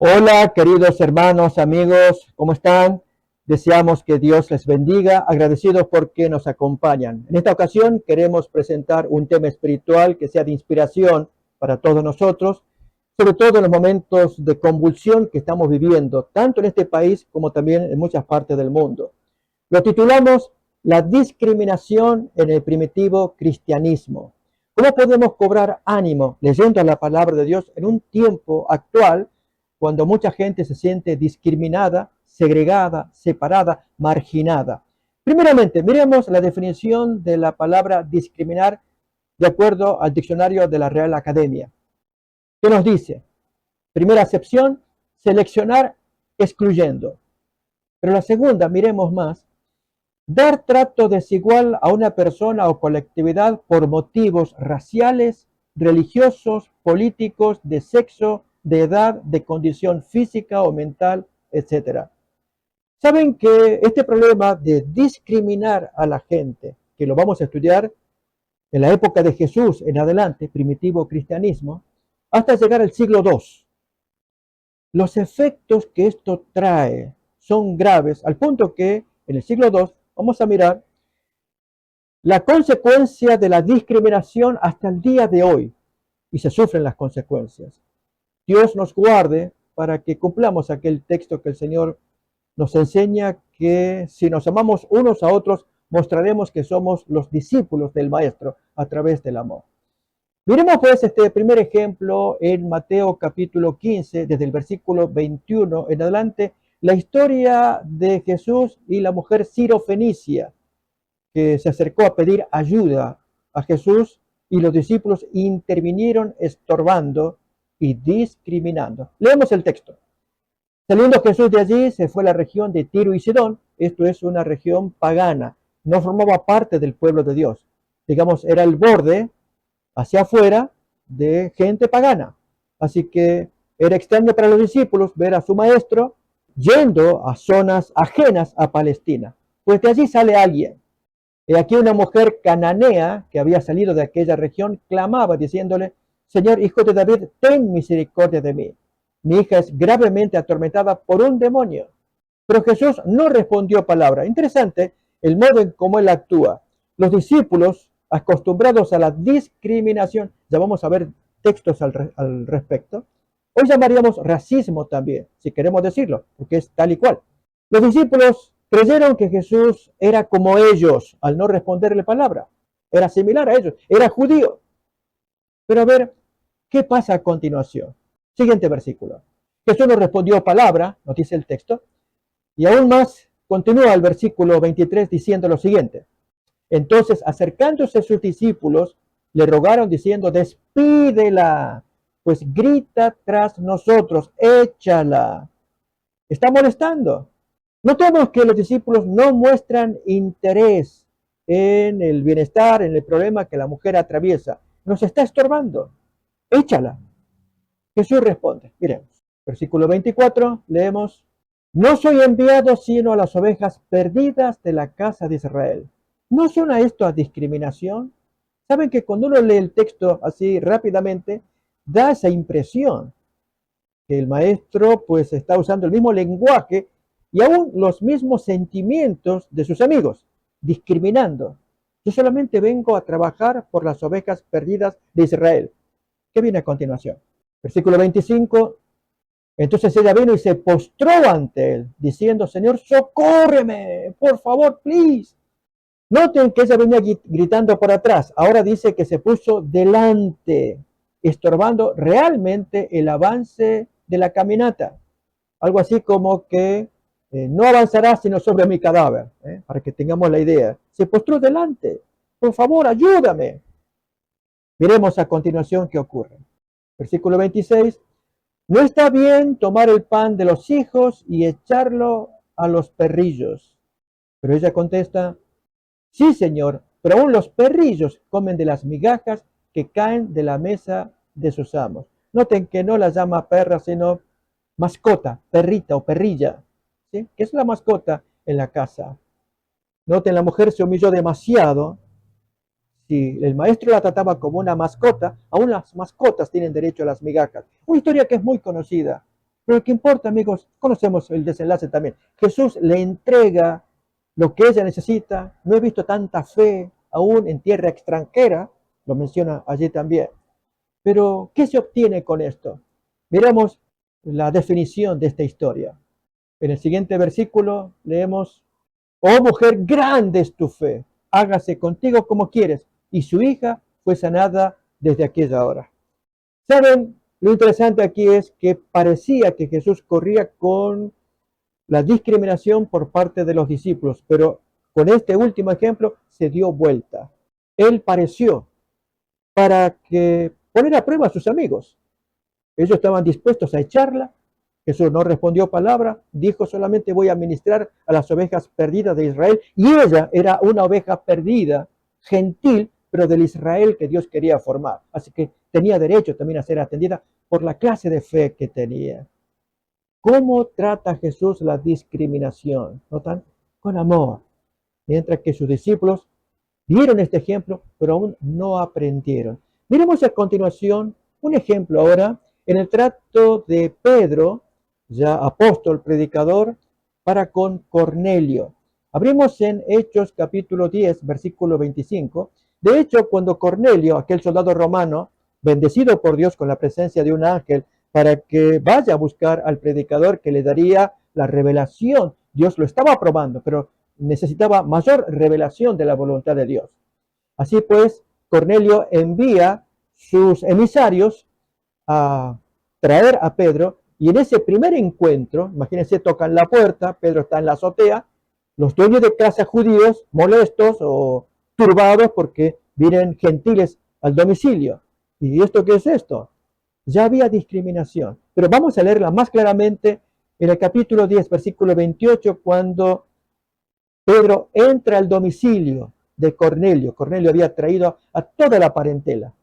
Hola, queridos hermanos, amigos, ¿cómo están? Deseamos que Dios les bendiga, agradecidos porque nos acompañan. En esta ocasión queremos presentar un tema espiritual que sea de inspiración para todos nosotros, sobre todo en los momentos de convulsión que estamos viviendo, tanto en este país como también en muchas partes del mundo. Lo titulamos La discriminación en el primitivo cristianismo. ¿Cómo podemos cobrar ánimo leyendo la palabra de Dios en un tiempo actual cuando mucha gente se siente discriminada, segregada, separada, marginada? Primeramente, miremos la definición de la palabra discriminar de acuerdo al diccionario de la Real Academia. ¿Qué nos dice? Primera acepción, seleccionar excluyendo. Pero la segunda, miremos más, dar trato desigual a una persona o colectividad por motivos raciales, religiosos, políticos, de sexo, de edad, de condición física o mental, etc. Saben que este problema de discriminar a la gente, que lo vamos a estudiar en la época de Jesús en adelante, primitivo cristianismo, hasta llegar al siglo II, los efectos que esto trae son graves, al punto que en el siglo II vamos a mirar la consecuencia de la discriminación hasta el día de hoy, y se sufren las consecuencias. Dios nos guarde para que cumplamos aquel texto que el Señor nos enseña, que si nos amamos unos a otros, mostraremos que somos los discípulos del Maestro a través del amor. Miremos pues este primer ejemplo en Mateo capítulo 15, desde el versículo 21 en adelante, la historia de Jesús y la mujer sirofenicia, que se acercó a pedir ayuda a Jesús y los discípulos intervinieron estorbando y discriminando. Leemos el texto. Saliendo Jesús de allí, se fue a la región de Tiro y Sidón. Esto es una región pagana, no formaba parte del pueblo de Dios. Digamos, era el borde hacia afuera de gente pagana. Así que era extraño para los discípulos ver a su maestro yendo a zonas ajenas a Palestina. Pues de allí sale alguien. Y aquí una mujer cananea que había salido de aquella región clamaba diciéndole: Señor, hijo de David, ten misericordia de mí. Mi hija es gravemente atormentada por un demonio. Pero Jesús no respondió palabra. Interesante el modo en cómo él actúa. Los discípulos, acostumbrados a la discriminación, ya vamos a ver textos al respecto, hoy llamaríamos racismo también, si queremos decirlo, porque es tal y cual. Los discípulos creyeron que Jesús era como ellos al no responderle palabra. Era similar a ellos, era judío. Pero a ver, ¿qué pasa a continuación? Siguiente versículo. Jesús no respondió palabra, nos dice el texto, y aún más continúa el versículo 23 diciendo lo siguiente. Entonces, acercándose sus discípulos, le rogaron diciendo: despídela, pues grita tras nosotros, échala. Está molestando. Notemos que los discípulos no muestran interés en el bienestar, en el problema que la mujer atraviesa. Nos está estorbando. Échala. Jesús responde. Miremos. Versículo 24, leemos: No soy enviado sino a las ovejas perdidas de la casa de Israel. ¿No suena esto a discriminación? Saben que cuando uno lee el texto así rápidamente, da esa impresión que el maestro pues está usando el mismo lenguaje y aún los mismos sentimientos de sus amigos, discriminando. Yo solamente vengo a trabajar por las ovejas perdidas de Israel. ¿Qué viene a continuación? Versículo 25. Entonces ella vino y se postró ante él, diciendo: Señor, socórreme, por favor, please. Noten que ella venía gritando por atrás. Ahora dice que se puso delante, estorbando realmente el avance de la caminata. Algo así como que no avanzará sino sobre mi cadáver, para que tengamos la idea. Se postró delante. Por favor, ayúdame. Miremos a continuación qué ocurre. Versículo 26. No está bien tomar el pan de los hijos y echarlo a los perrillos. Pero ella contesta: sí, Señor, pero aún los perrillos comen de las migajas que caen de la mesa de sus amos. Noten que no la llama perra, sino mascota, perrita o perrilla, ¿sí? Que es la mascota en la casa. Noten, la mujer se humilló demasiado. Si el maestro la trataba como una mascota, aún las mascotas tienen derecho a las migajas. Una historia que es muy conocida. Pero lo que importa, amigos, conocemos el desenlace también. Jesús le entrega lo que ella necesita. No he visto tanta fe aún en tierra extranjera, lo menciona allí también. Pero, ¿qué se obtiene con esto? Miramos la definición de esta historia. En el siguiente versículo leemos: oh mujer, grande es tu fe, hágase contigo como quieres. Y su hija fue sanada desde aquella hora. ¿Saben? Lo interesante aquí es que parecía que Jesús corría con la discriminación por parte de los discípulos, pero con este último ejemplo se dio vuelta. Él pareció para que poner a prueba a sus amigos. Ellos estaban dispuestos a echarla. Jesús no respondió palabra, dijo solamente: voy a ministrar a las ovejas perdidas de Israel. Y ella era una oveja perdida, gentil, pero del Israel que Dios quería formar. Así que tenía derecho también a ser atendida por la clase de fe que tenía. ¿Cómo trata Jesús la discriminación? ¿Notan? Con amor. Mientras que sus discípulos vieron este ejemplo, pero aún no aprendieron. Miremos a continuación un ejemplo ahora en el trato de Pedro, ya apóstol, predicador, para con Cornelio. Abrimos en Hechos capítulo 10, versículo 25. De hecho, cuando Cornelio, aquel soldado romano, bendecido por Dios con la presencia de un ángel, para que vaya a buscar al predicador que le daría la revelación, Dios lo estaba aprobando, pero necesitaba mayor revelación de la voluntad de Dios. Así pues, Cornelio envía sus emisarios a traer a Pedro, y en ese primer encuentro, imagínense, tocan la puerta, Pedro está en la azotea, los dueños de casa judíos molestos o turbados porque vienen gentiles al domicilio. ¿Y esto qué es esto? Ya había discriminación, pero vamos a leerla más claramente en el capítulo 10, versículo 28, cuando Pedro entra al domicilio de Cornelio. Cornelio había traído a toda la parentela.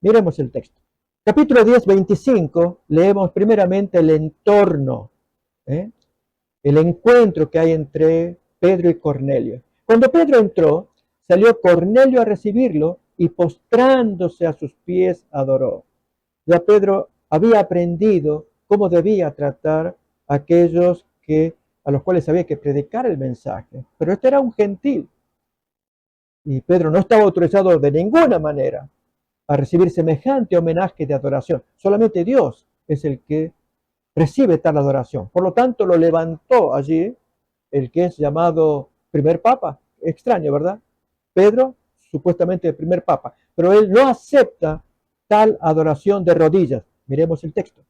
Miremos el texto. Capítulo 10, 25, leemos primeramente el entorno, el encuentro que hay entre Pedro y Cornelio. Cuando Pedro entró, salió Cornelio a recibirlo y postrándose a sus pies adoró. Ya Pedro había aprendido cómo debía tratar a aquellos a los cuales había que predicar el mensaje. Pero este era un gentil. Y Pedro no estaba autorizado de ninguna manera a recibir semejante homenaje de adoración. Solamente Dios es el que recibe tal adoración. Por lo tanto, lo levantó allí el que es llamado primer papa. Extraño, ¿verdad? Pedro, supuestamente el primer papa. Pero él no acepta tal adoración de rodillas. Miremos el texto.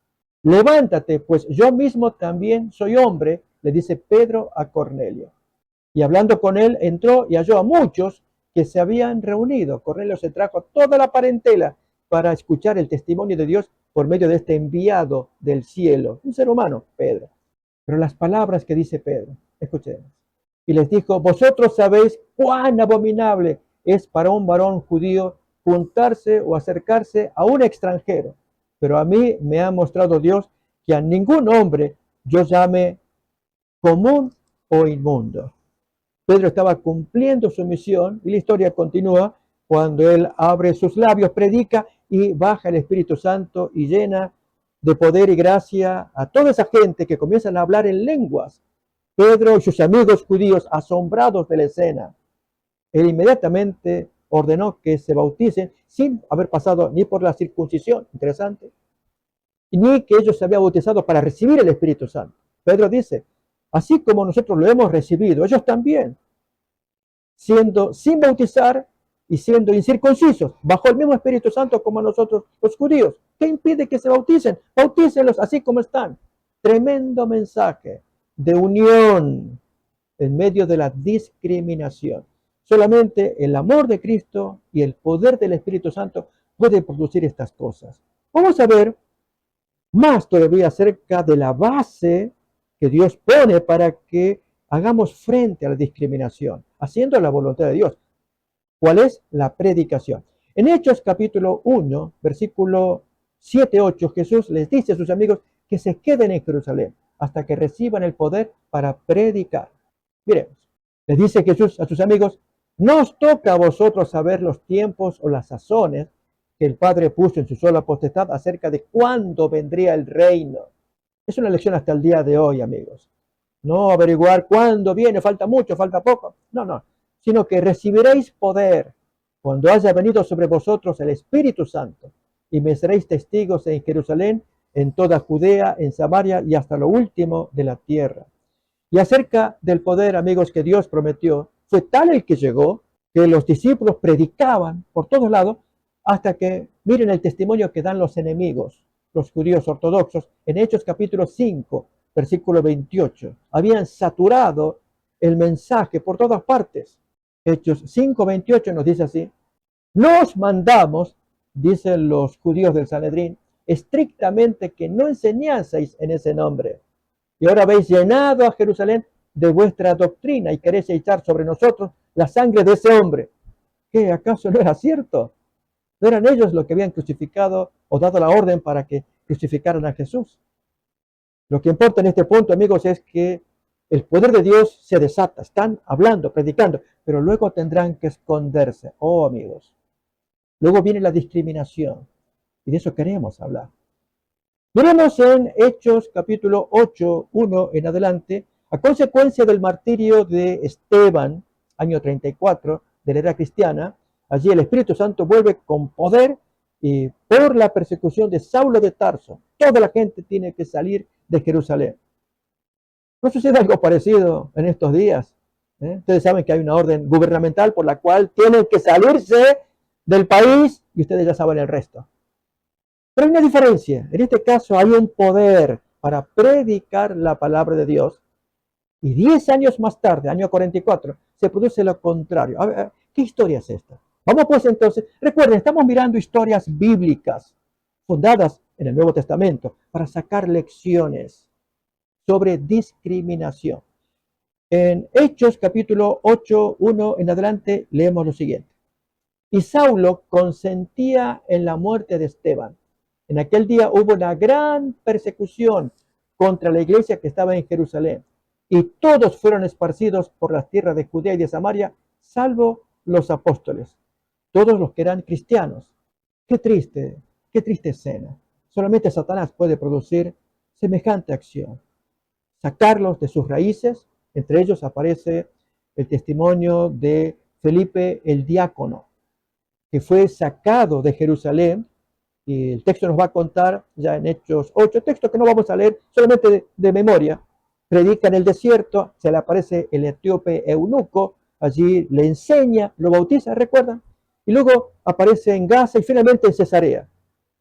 Levántate, pues yo mismo también soy hombre, le dice Pedro a Cornelio. Y hablando con él, entró y halló a muchos que se habían reunido. Cornelio se trajo a toda la parentela para escuchar el testimonio de Dios por medio de este enviado del cielo, un ser humano, Pedro. Pero las palabras que dice Pedro, escuchemos. Y les dijo: vosotros sabéis cuán abominable es para un varón judío juntarse o acercarse a un extranjero. Pero a mí me ha mostrado Dios que a ningún hombre yo llame común o inmundo. Pedro estaba cumpliendo su misión y la historia continúa cuando él abre sus labios, predica y baja el Espíritu Santo y llena de poder y gracia a toda esa gente que comienzan a hablar en lenguas. Pedro y sus amigos judíos, asombrados de la escena, él inmediatamente ordenó que se bauticen sin haber pasado ni por la circuncisión, interesante, ni que ellos se habían bautizado para recibir el Espíritu Santo. Pedro dice: así como nosotros lo hemos recibido, ellos también, siendo sin bautizar y siendo incircuncisos, bajo el mismo Espíritu Santo como nosotros los judíos. ¿Qué impide que se bauticen? Bautícenlos así como están. Tremendo mensaje de unión en medio de la discriminación. Solamente el amor de Cristo y el poder del Espíritu Santo pueden producir estas cosas. Vamos a ver más todavía acerca de la base que Dios pone para que hagamos frente a la discriminación, haciendo la voluntad de Dios. ¿Cuál es? La predicación. En Hechos capítulo 1, versículo 7-8, Jesús les dice a sus amigos que se queden en Jerusalén hasta que reciban el poder para predicar. Miremos, les dice Jesús a sus amigos: no os toca a vosotros saber los tiempos o las sazones que el Padre puso en su sola potestad acerca de cuándo vendría el reino. Es una lección hasta el día de hoy, amigos. No averiguar cuándo viene, falta mucho, falta poco. No, no. Sino que recibiréis poder cuando haya venido sobre vosotros el Espíritu Santo y me seréis testigos en Jerusalén, en toda Judea, en Samaria y hasta lo último de la tierra. Y acerca del poder, amigos, que Dios prometió, fue tal el que llegó que los discípulos predicaban por todos lados hasta que miren el testimonio que dan los enemigos, los judíos ortodoxos, en Hechos capítulo 5, versículo 28. Habían saturado el mensaje por todas partes. Hechos 5, 28 nos dice así: nos mandamos, dicen los judíos del Sanedrín, estrictamente que no enseñaseis en ese nombre. Y ahora habéis llenado a Jerusalén de vuestra doctrina y queréis echar sobre nosotros la sangre de ese hombre. ¿Qué acaso no era cierto? ¿No eran ellos los que habían crucificado o dado la orden para que crucificaran a Jesús? Lo que importa en este punto, amigos, es que el poder de Dios se desata. Están hablando, predicando, pero luego tendrán que esconderse. Oh, amigos. Luego viene la discriminación. Y de eso queremos hablar. Miremos en Hechos capítulo 8, 1 en adelante, a consecuencia del martirio de Esteban, año 34 de la era cristiana. Allí el Espíritu Santo vuelve con poder y por la persecución de Saulo de Tarso, toda la gente tiene que salir de Jerusalén. ¿No sucede algo parecido en estos días? Ustedes saben que hay una orden gubernamental por la cual tienen que salirse del país y ustedes ya saben el resto. Pero hay una diferencia. En este caso hay un poder para predicar la palabra de Dios. Y 10 años más tarde, año 44, se produce lo contrario. A ver, ¿qué historia es esta? Vamos pues entonces, recuerden, estamos mirando historias bíblicas fundadas en el Nuevo Testamento para sacar lecciones sobre discriminación. En Hechos capítulo 8, 1 en adelante, leemos lo siguiente. Y Saulo consentía en la muerte de Esteban. En aquel día hubo una gran persecución contra la iglesia que estaba en Jerusalén, y todos fueron esparcidos por las tierras de Judea y de Samaria, salvo los apóstoles, todos los que eran cristianos. Qué triste escena. Solamente Satanás puede producir semejante acción, sacarlos de sus raíces. Entre ellos aparece el testimonio de Felipe el diácono, que fue sacado de Jerusalén, y el texto nos va a contar ya en Hechos 8, texto que no vamos a leer solamente de memoria. Predica en el desierto, se le aparece el etíope eunuco, allí le enseña, lo bautiza, ¿recuerdan? Y luego aparece en Gaza y finalmente en Cesarea.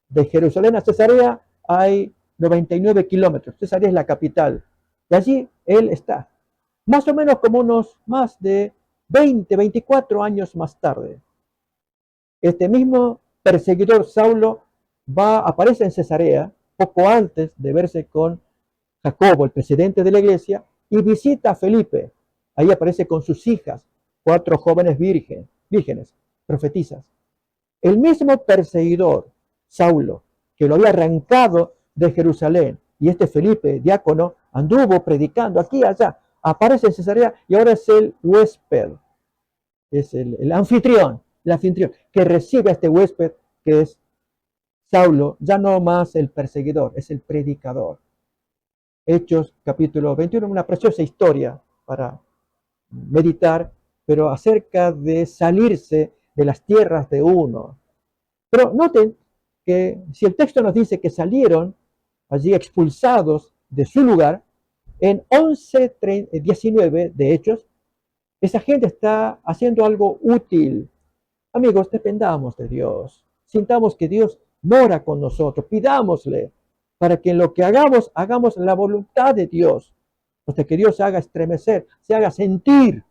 De Jerusalén a Cesarea hay 99 kilómetros, Cesarea es la capital, y allí él está, más o menos como unos más de 20, 24 años más tarde. Este mismo perseguidor Saulo aparece en Cesarea poco antes de verse con Jacobo, el presidente de la iglesia, y visita a Felipe. Ahí aparece con sus hijas, 4 jóvenes vírgenes, profetizas. El mismo perseguidor, Saulo, que lo había arrancado de Jerusalén, y este Felipe, diácono, anduvo predicando aquí y allá, aparece en Cesarea y ahora es el huésped, es el anfitrión, que recibe a este huésped que es Saulo, ya no más el perseguidor, es el predicador. Hechos capítulo 21, una preciosa historia para meditar, pero acerca de salirse de las tierras de uno. Pero noten que si el texto nos dice que salieron allí expulsados de su lugar, en 11:19 de Hechos, esa gente está haciendo algo útil. Amigos, dependamos de Dios. Sintamos que Dios mora con nosotros. Pidámosle para que en lo que hagamos, hagamos la voluntad de Dios. Hasta que Dios se haga estremecer, se haga sentir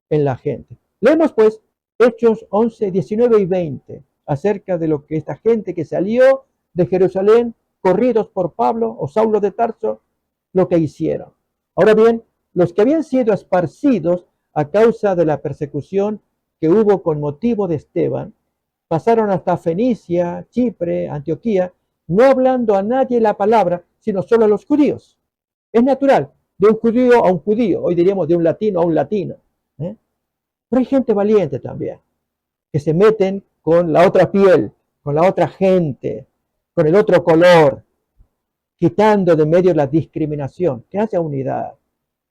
en la gente. Leemos pues Hechos 11, 19 y 20 acerca de lo que esta gente que salió de Jerusalén, corridos por Pablo o Saulo de Tarso, lo que hicieron. Ahora bien, los que habían sido esparcidos a causa de la persecución que hubo con motivo de Esteban, pasaron hasta Fenicia, Chipre, Antioquía, no hablando a nadie la palabra, sino solo a los judíos. Es natural, de un judío a un judío, hoy diríamos de un latino a un latino. Pero hay gente valiente también, que se meten con la otra piel, con la otra gente, con el otro color, quitando de medio la discriminación, que haya unidad.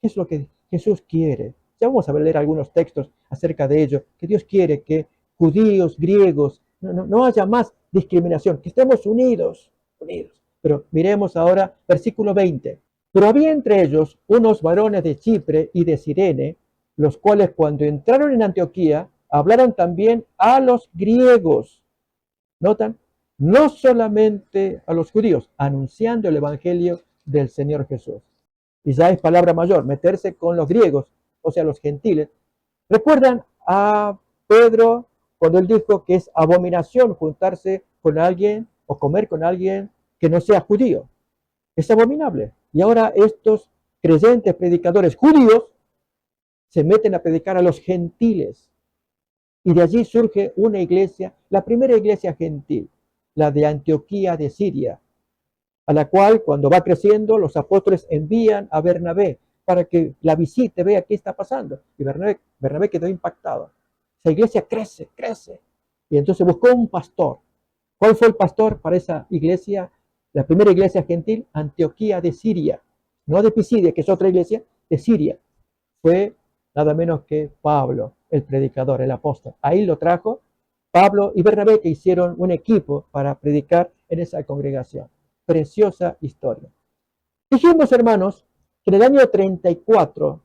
¿Qué es lo que Jesús quiere? Ya vamos a leer algunos textos acerca de ello, que Dios quiere que judíos, griegos, no haya más discriminación, que estemos unidos, unidos. Pero miremos ahora versículo 20. Pero había entre ellos unos varones de Chipre y de Cirene, los cuales cuando entraron en Antioquía, hablaron también a los griegos. ¿Notan? No solamente a los judíos, anunciando el evangelio del Señor Jesús. Y ya es palabra mayor, meterse con los griegos, o sea, los gentiles. ¿Recuerdan a Pedro cuando él dijo que es abominación juntarse con alguien o comer con alguien que no sea judío? Es abominable. Y ahora estos creyentes predicadores judíos se meten a predicar a los gentiles. Y de allí surge una iglesia, la primera iglesia gentil, la de Antioquía de Siria, a la cual cuando va creciendo los apóstoles envían a Bernabé para que la visite, vea qué está pasando. Y Bernabé quedó impactado. Esa iglesia crece, crece. Y entonces buscó un pastor. ¿Cuál fue el pastor para esa iglesia? La primera iglesia gentil, Antioquía de Siria. No de Pisidia, que es otra iglesia, de Siria. Fue nada menos que Pablo, el predicador, el apóstol. Ahí lo trajo Pablo y Bernabé, que hicieron un equipo para predicar en esa congregación. Preciosa historia. Dijimos, hermanos, que en el año 34,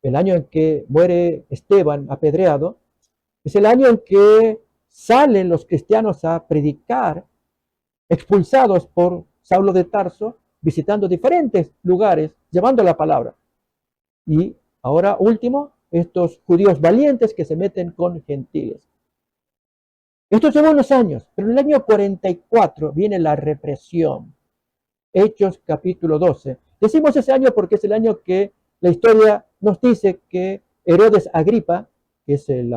el año en que muere Esteban apedreado, es el año en que salen los cristianos a predicar, expulsados por Saulo de Tarso, visitando diferentes lugares, llevando la palabra. Y ahora, último, estos judíos valientes que se meten con gentiles. Esto llevó unos años, pero en el año 44 viene la represión. Hechos capítulo 12. Decimos ese año porque es el año que la historia nos dice que Herodes Agripa, que es el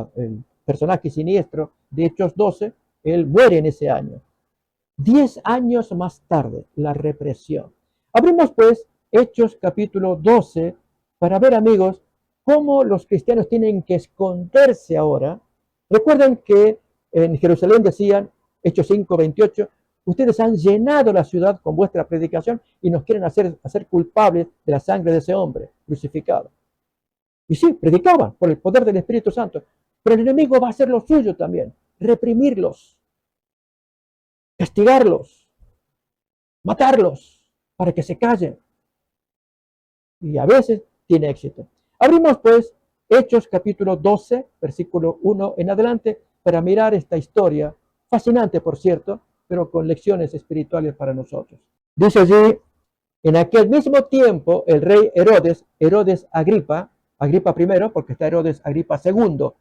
personaje siniestro de Hechos 12, él muere en ese año. 10 años más tarde, la represión. Abrimos pues Hechos capítulo 12 para ver, amigos, cómo los cristianos tienen que esconderse ahora. Recuerden que en Jerusalén decían, Hechos 5:28, ustedes han llenado la ciudad con vuestra predicación y nos quieren hacer culpables de la sangre de ese hombre crucificado. Y sí, predicaban por el poder del Espíritu Santo, pero el enemigo va a hacer lo suyo también, reprimirlos, castigarlos, matarlos para que se callen. Y a veces tiene éxito. Abrimos pues Hechos capítulo 12, versículo 1 en adelante, para mirar esta historia, fascinante por cierto, pero con lecciones espirituales para nosotros. Dice allí, en aquel mismo tiempo el rey Herodes Agripa primero, porque está Herodes Agripa segundo,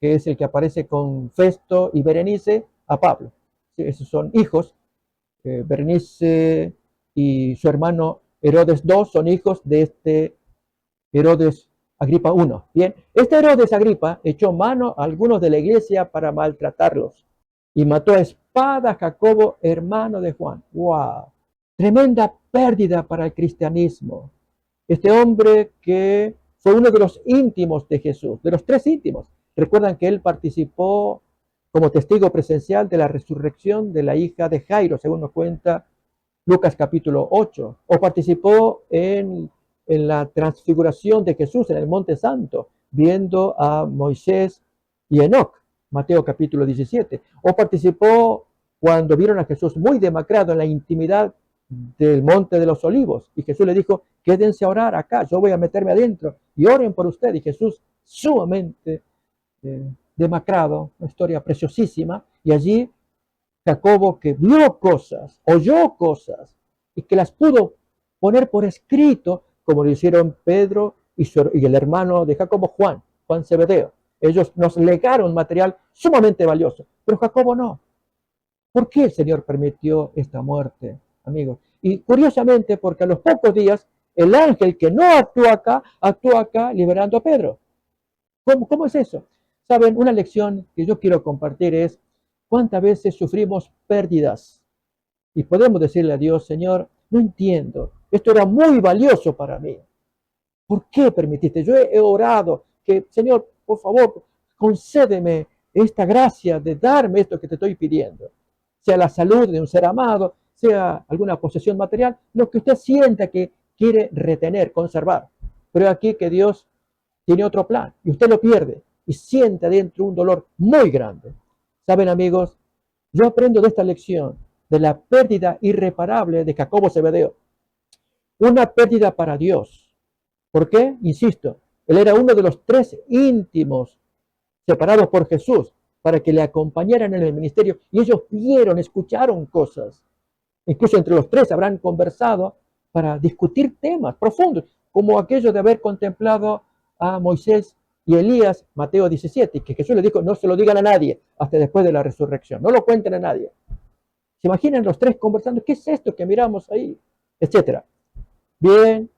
que es el que aparece con Festo y Berenice a Pablo. Sí, esos son hijos. Berenice y su hermano Herodes II son hijos de este Herodes Agripa I. Bien, este Herodes Agripa echó mano a algunos de la iglesia para maltratarlos y mató a espada a Jacobo, hermano de Juan. ¡Wow! Tremenda pérdida para el cristianismo. Este hombre que fue uno de los íntimos de Jesús, de los 3 íntimos. Recuerdan que él participó como testigo presencial de la resurrección de la hija de Jairo, según nos cuenta Lucas capítulo 8, o participó en la transfiguración de Jesús en el Monte Santo, viendo a Moisés y Enoc, Mateo capítulo 17, o participó cuando vieron a Jesús muy demacrado en la intimidad del Monte de los Olivos, y Jesús le dijo, quédense a orar acá, yo voy a meterme adentro, y oren por usted, y Jesús sumamente demacrado, una historia preciosísima, y allí Jacobo, que vio cosas, oyó cosas, y que las pudo poner por escrito, como lo hicieron Pedro y el hermano de Jacobo, Juan Zebedeo. Ellos nos legaron material sumamente valioso, pero Jacobo no. ¿Por qué el Señor permitió esta muerte, amigos? Y curiosamente, porque a los pocos días, el ángel que no actuó acá liberando a Pedro. ¿Cómo es eso? Saben, una lección que yo quiero compartir es cuántas veces sufrimos pérdidas y podemos decirle a Dios, Señor, no entiendo, esto era muy valioso para mí. ¿Por qué permitiste? Yo he orado que, Señor, por favor, concédeme esta gracia de darme esto que te estoy pidiendo. Sea la salud de un ser amado, sea alguna posesión material, lo que usted sienta que quiere retener, conservar. Pero aquí que Dios tiene otro plan y usted lo pierde y siente adentro un dolor muy grande. Saben, amigos, yo aprendo de esta lección de la pérdida irreparable de Jacobo Zebedeo. Una pérdida para Dios. ¿Por qué? Insisto, él era uno de los 3 íntimos separados por Jesús para que le acompañaran en el ministerio y ellos vieron, escucharon cosas. Incluso entre los 3 habrán conversado para discutir temas profundos, como aquello de haber contemplado a Moisés y Elías, Mateo 17, que Jesús le dijo, no se lo digan a nadie hasta después de la resurrección, no lo cuenten a nadie. ¿Se imaginan los 3 conversando? ¿Qué es esto que miramos ahí? Etcétera. Bien,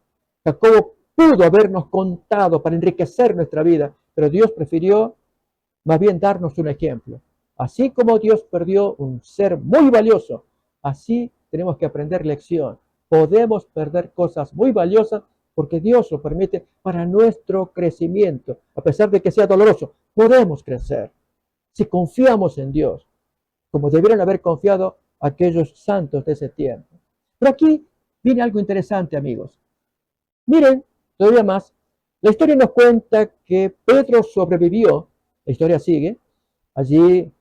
Jacobo pudo habernos contado para enriquecer nuestra vida, pero Dios prefirió más bien darnos un ejemplo. Así como Dios perdió un ser muy valioso, así tenemos que aprender lección. Podemos perder cosas muy valiosas porque Dios lo permite para nuestro crecimiento. A pesar de que sea doloroso, podemos crecer si confiamos en Dios, como debieron haber confiado aquellos santos de ese tiempo. Pero aquí viene algo interesante, amigos. Miren, todavía más, la historia nos cuenta que Pedro sobrevivió, la historia sigue, allí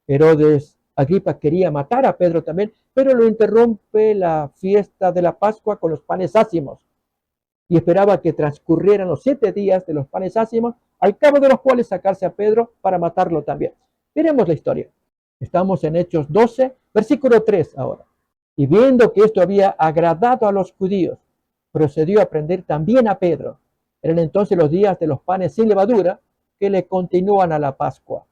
Herodes Agripa quería matar a Pedro también, pero lo interrumpe la fiesta de la Pascua con los panes ácimos y esperaba que transcurrieran los 7 días de los panes ácimos, al cabo de los cuales sacarse a Pedro para matarlo también. Veremos la historia. Estamos en Hechos 12, versículo 3 ahora. Y viendo que esto había agradado a los judíos, procedió a prender también a Pedro. Eran entonces los días de los panes sin levadura que le continúan a la Pascua.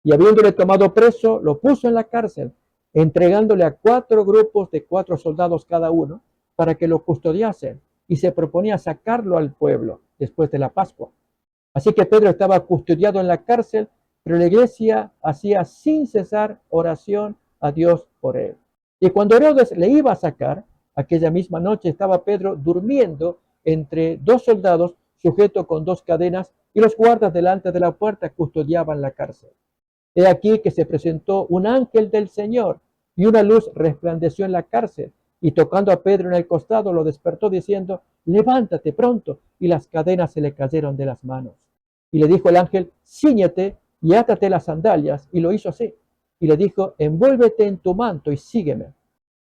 Y habiéndole tomado preso, lo puso en la cárcel, entregándole a 4 grupos de 4 soldados cada uno, para que lo custodiasen, y se proponía sacarlo al pueblo después de la Pascua. Así que Pedro estaba custodiado en la cárcel, pero la iglesia hacía sin cesar oración a Dios por él. Y cuando Herodes le iba a sacar, aquella misma noche estaba Pedro durmiendo entre 2 soldados, sujeto con 2 cadenas, y los guardas delante de la puerta custodiaban la cárcel. He aquí que se presentó un ángel del Señor, y una luz resplandeció en la cárcel, y tocando a Pedro en el costado lo despertó diciendo, levántate pronto, y las cadenas se le cayeron de las manos. Y le dijo el ángel, cíñete y átate las sandalias, y lo hizo así. Y le dijo, envuélvete en tu manto y sígueme.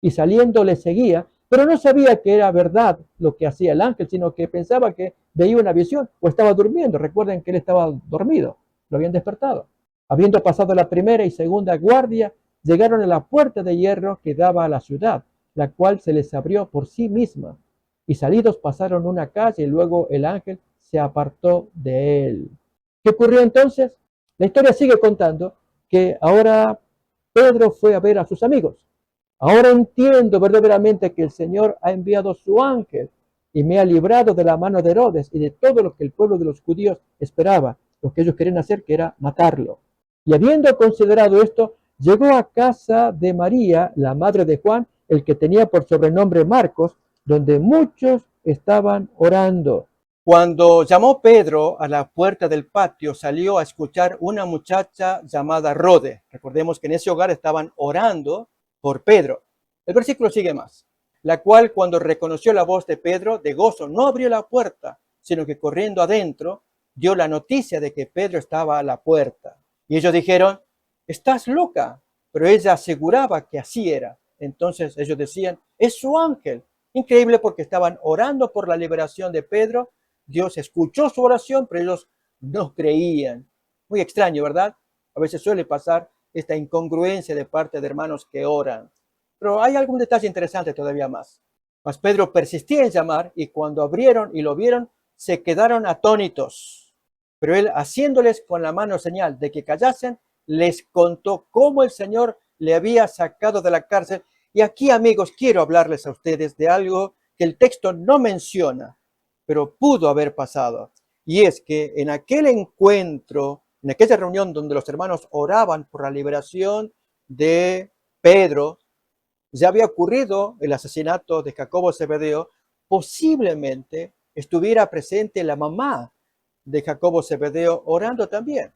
Y saliendo le seguía, pero no sabía que era verdad lo que hacía el ángel, sino que pensaba que veía una visión o estaba durmiendo. Recuerden que él estaba dormido, lo habían despertado. Habiendo pasado la primera y segunda guardia, llegaron a la puerta de hierro que daba a la ciudad, la cual se les abrió por sí misma. Y salidos pasaron una calle y luego el ángel se apartó de él. ¿Qué ocurrió entonces? La historia sigue contando que ahora Pedro fue a ver a sus amigos. Ahora entiendo verdaderamente que el Señor ha enviado su ángel y me ha librado de la mano de Herodes y de todo lo que el pueblo de los judíos esperaba, lo que ellos querían hacer, que era matarlo. Y habiendo considerado esto, llegó a casa de María, la madre de Juan, el que tenía por sobrenombre Marcos, donde muchos estaban orando. Cuando llamó Pedro a la puerta del patio, salió a escuchar una muchacha llamada Rode. Recordemos que en ese hogar estaban orando por Pedro. El versículo sigue más. La cual, cuando reconoció la voz de Pedro, de gozo, no abrió la puerta, sino que corriendo adentro, dio la noticia de que Pedro estaba a la puerta. Y ellos dijeron, estás loca. Pero ella aseguraba que así era. Entonces ellos decían, es su ángel. Increíble porque estaban orando por la liberación de Pedro. Dios escuchó su oración, pero ellos no creían. Muy extraño, ¿verdad? A veces suele pasar esta incongruencia de parte de hermanos que oran. Pero hay algún detalle interesante todavía más. Mas Pedro persistía en llamar y cuando abrieron y lo vieron, se quedaron atónitos. Pero él, haciéndoles con la mano señal de que callasen, les contó cómo el Señor le había sacado de la cárcel. Y aquí, amigos, quiero hablarles a ustedes de algo que el texto no menciona, pero pudo haber pasado. Y es que en aquel encuentro, en aquella reunión donde los hermanos oraban por la liberación de Pedro, ya había ocurrido el asesinato de Jacobo Zebedeo, posiblemente estuviera presente la mamá de Jacobo Zebedeo orando también.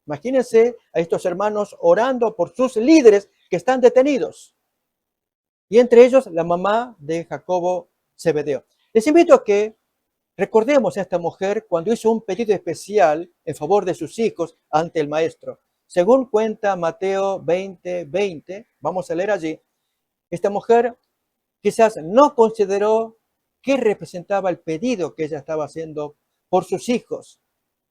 Imagínense a estos hermanos orando por sus líderes que están detenidos. y entre ellos la mamá de Jacobo Zebedeo. Les invito a que recordemos a esta mujer cuando hizo un pedido especial en favor de sus hijos ante el maestro. Según cuenta Mateo 20:20, vamos a leer allí, esta mujer quizás no consideró qué representaba el pedido que ella estaba haciendo por sus hijos,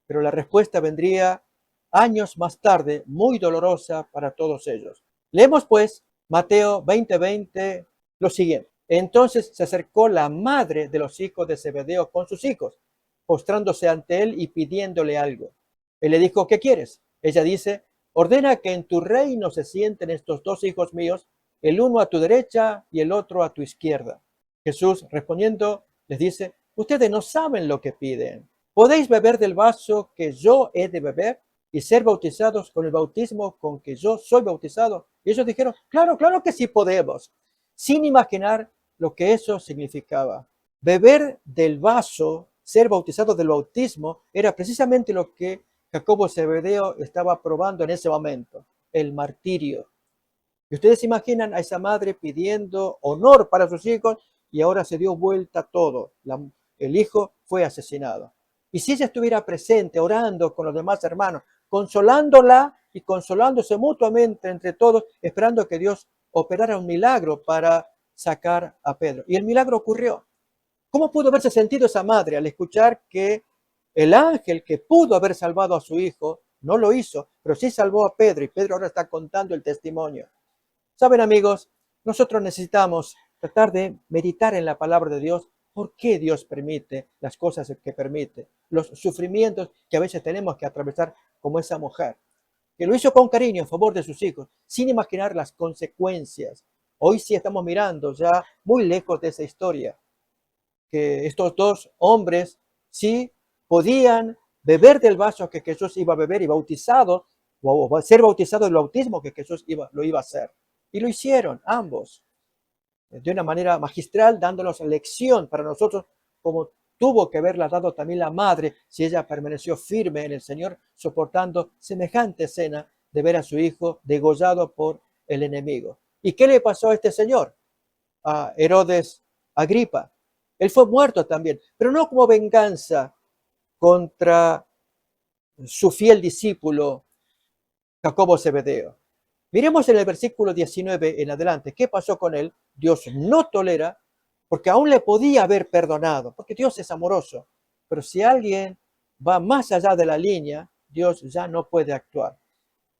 pero la respuesta vendría años más tarde, muy dolorosa para todos ellos. Leemos pues Mateo 20:20 lo siguiente. Entonces se acercó la madre de los hijos de Zebedeo con sus hijos, postrándose ante él y pidiéndole algo. Él le dijo, ¿qué quieres? Ella dice, ordena que en tu reino se sienten estos dos hijos míos, el uno a tu derecha y el otro a tu izquierda. Jesús respondiendo les dice, ustedes no saben lo que piden. ¿Podéis beber del vaso que yo he de beber y ser bautizados con el bautismo con que yo soy bautizado? Y ellos dijeron, claro, claro que sí podemos, sin imaginar lo que eso significaba. Beber del vaso, ser bautizado del bautismo, era precisamente lo que Jacobo Zebedeo estaba probando en ese momento, el martirio. Y ustedes se imaginan a esa madre pidiendo honor para sus hijos y ahora se dio vuelta todo. El hijo fue asesinado. Y si ella estuviera presente, orando con los demás hermanos, consolándola y consolándose mutuamente entre todos, esperando que Dios operara un milagro para sacar a Pedro. Y el milagro ocurrió. ¿Cómo pudo haberse sentido esa madre al escuchar que el ángel que pudo haber salvado a su hijo no lo hizo, pero sí salvó a Pedro y Pedro ahora está contando el testimonio? Saben, amigos, nosotros necesitamos tratar de meditar en la palabra de Dios. ¿Por qué Dios permite las cosas que permite? Los sufrimientos que a veces tenemos que atravesar como esa mujer, que lo hizo con cariño en favor de sus hijos, sin imaginar las consecuencias. Hoy sí estamos mirando ya muy lejos de esa historia, que estos dos hombres sí podían beber del vaso que Jesús iba a beber y bautizado, o ser bautizado del bautismo que Jesús lo iba a hacer. Y lo hicieron ambos, de una manera magistral, dándonos lección para nosotros, como tuvo que haberla dado también la madre, si ella permaneció firme en el Señor, soportando semejante escena de ver a su hijo degollado por el enemigo. ¿Y qué le pasó a este señor? A Herodes Agripa. Él fue muerto también, pero no como venganza contra su fiel discípulo Jacobo Zebedeo. Miremos en el versículo 19 en adelante, ¿qué pasó con él? Dios no tolera, porque aún le podía haber perdonado, porque Dios es amoroso. Pero si alguien va más allá de la línea, Dios ya no puede actuar.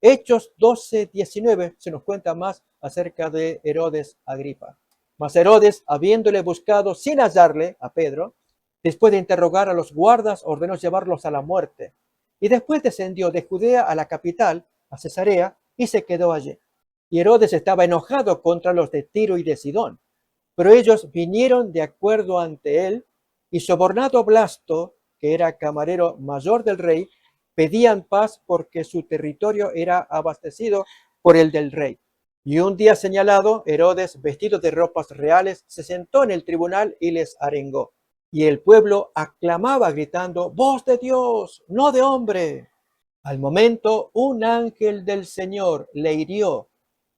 Hechos 12:19 se nos cuenta más acerca de Herodes Agripa. Mas Herodes, habiéndole buscado sin hallarle a Pedro, después de interrogar a los guardas, ordenó llevarlos a la muerte. Y después descendió de Judea a la capital, a Cesarea, y se quedó allí. Y Herodes estaba enojado contra los de Tiro y de Sidón, pero ellos vinieron de acuerdo ante él, y sobornado Blasto, que era camarero mayor del rey, pedían paz porque su territorio era abastecido por el del rey. Y un día señalado, Herodes, vestido de ropas reales, se sentó en el tribunal y les arengó. Y el pueblo aclamaba gritando, voz de Dios, no de hombre. Al momento, un ángel del Señor le hirió,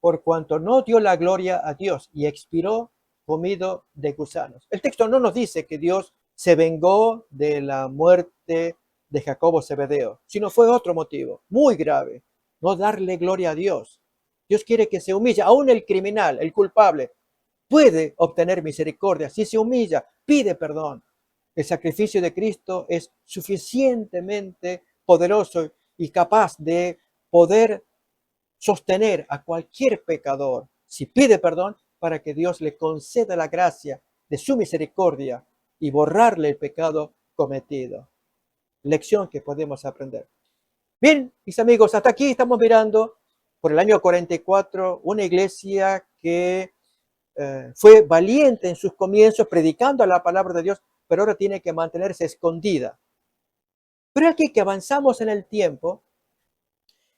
por cuanto no dio la gloria a Dios, y expiró comido de gusanos. El texto no nos dice que Dios se vengó de la muerte de Jacobo Zebedeo, sino fue otro motivo, muy grave, no darle gloria a Dios. Dios quiere que se humille, aún el criminal, el culpable, puede obtener misericordia si se humilla, pide perdón. El sacrificio de Cristo es suficientemente poderoso y capaz de poder sostener a cualquier pecador si pide perdón para que Dios le conceda la gracia de su misericordia y borrarle el pecado cometido. Lección que podemos aprender. Bien, mis amigos, hasta aquí estamos mirando por el año 44 una iglesia que fue valiente en sus comienzos predicando la palabra de Dios, pero ahora tiene que mantenerse escondida. Pero aquí que avanzamos en el tiempo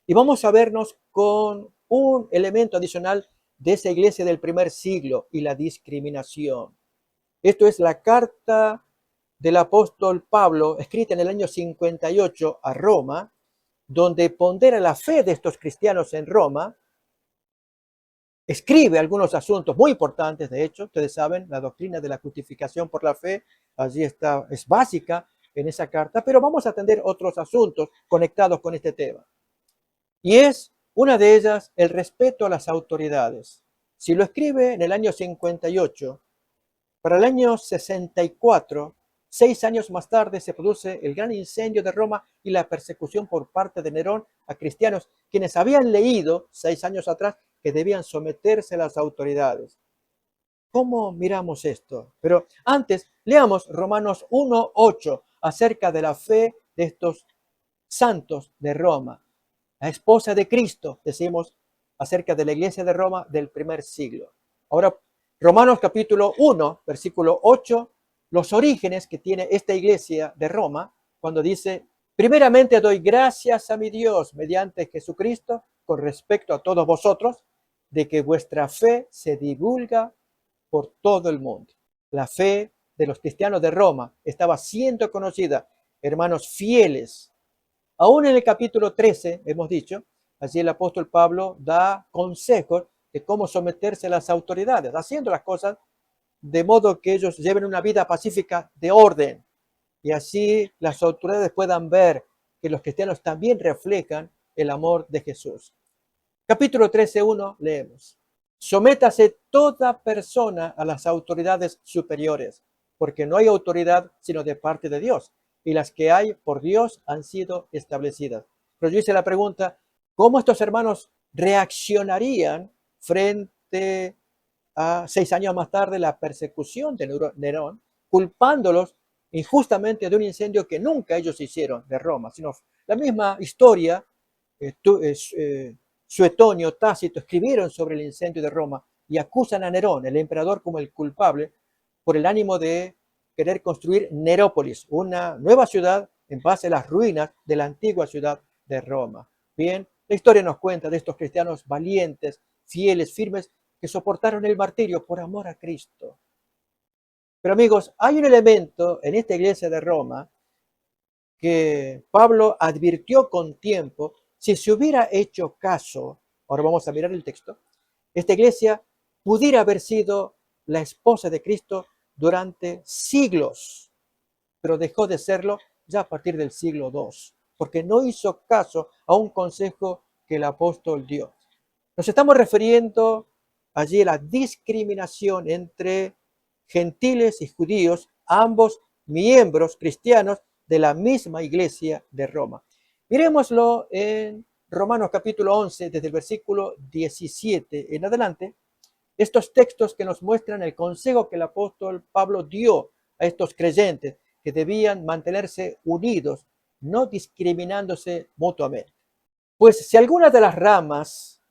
y vamos a vernos con un elemento adicional de esa iglesia del primer siglo y la discriminación. Esto es la carta del apóstol Pablo, escrita en el año 58 a Roma, donde pondera la fe de estos cristianos en Roma, escribe algunos asuntos muy importantes. De hecho, ustedes saben, la doctrina de la justificación por la fe, allí está, es básica en esa carta, pero vamos a atender otros asuntos conectados con este tema. Y es una de ellas el respeto a las autoridades. Si lo escribe en el año 58, para el año 64, 6 años más tarde, se produce el gran incendio de Roma y la persecución por parte de Nerón a cristianos, quienes habían leído 6 años atrás que debían someterse a las autoridades. ¿Cómo miramos esto? Pero antes, leamos Romanos 1:8 acerca de la fe de estos santos de Roma. La esposa de Cristo, decimos acerca de la iglesia de Roma del primer siglo. Ahora, Romanos capítulo 1, versículo 8, los orígenes que tiene esta iglesia de Roma, cuando dice, primeramente doy gracias a mi Dios mediante Jesucristo con respecto a todos vosotros, de que vuestra fe se divulga por todo el mundo. La fe de los cristianos de Roma estaba siendo conocida, hermanos fieles. Aún en el capítulo 13, hemos dicho, allí el apóstol Pablo da consejos de cómo someterse a las autoridades, haciendo las cosas de modo que ellos lleven una vida pacífica de orden. Y así las autoridades puedan ver que los cristianos también reflejan el amor de Jesús. Capítulo 13:1 leemos. Sométase toda persona a las autoridades superiores, porque no hay autoridad sino de parte de Dios, y las que hay por Dios han sido establecidas. Pero yo hice la pregunta, ¿cómo estos hermanos reaccionarían frente a 6 años más tarde la persecución de Nerón, culpándolos injustamente de un incendio que nunca ellos hicieron de Roma, sino la misma historia? Suetonio, Tácito escribieron sobre el incendio de Roma y acusan a Nerón, el emperador, como el culpable por el ánimo de querer construir Nerópolis, una nueva ciudad en base a las ruinas de la antigua ciudad de Roma. Bien, la historia nos cuenta de estos cristianos valientes, fieles, firmes, que soportaron el martirio por amor a Cristo. Pero amigos, hay un elemento en esta iglesia de Roma que Pablo advirtió con tiempo. Si se hubiera hecho caso, ahora vamos a mirar el texto, esta iglesia pudiera haber sido la esposa de Cristo durante siglos, pero dejó de serlo ya a partir del siglo II, porque no hizo caso a un consejo que el apóstol dio. Nos estamos refiriendo allí a la discriminación entre gentiles y judíos, ambos miembros cristianos de la misma iglesia de Roma. Miremoslo en Romanos capítulo 11, desde el versículo 17 en adelante, estos textos que nos muestran el consejo que el apóstol Pablo dio a estos creyentes que debían mantenerse unidos, no discriminándose mutuamente. Pues si alguna de las ramas,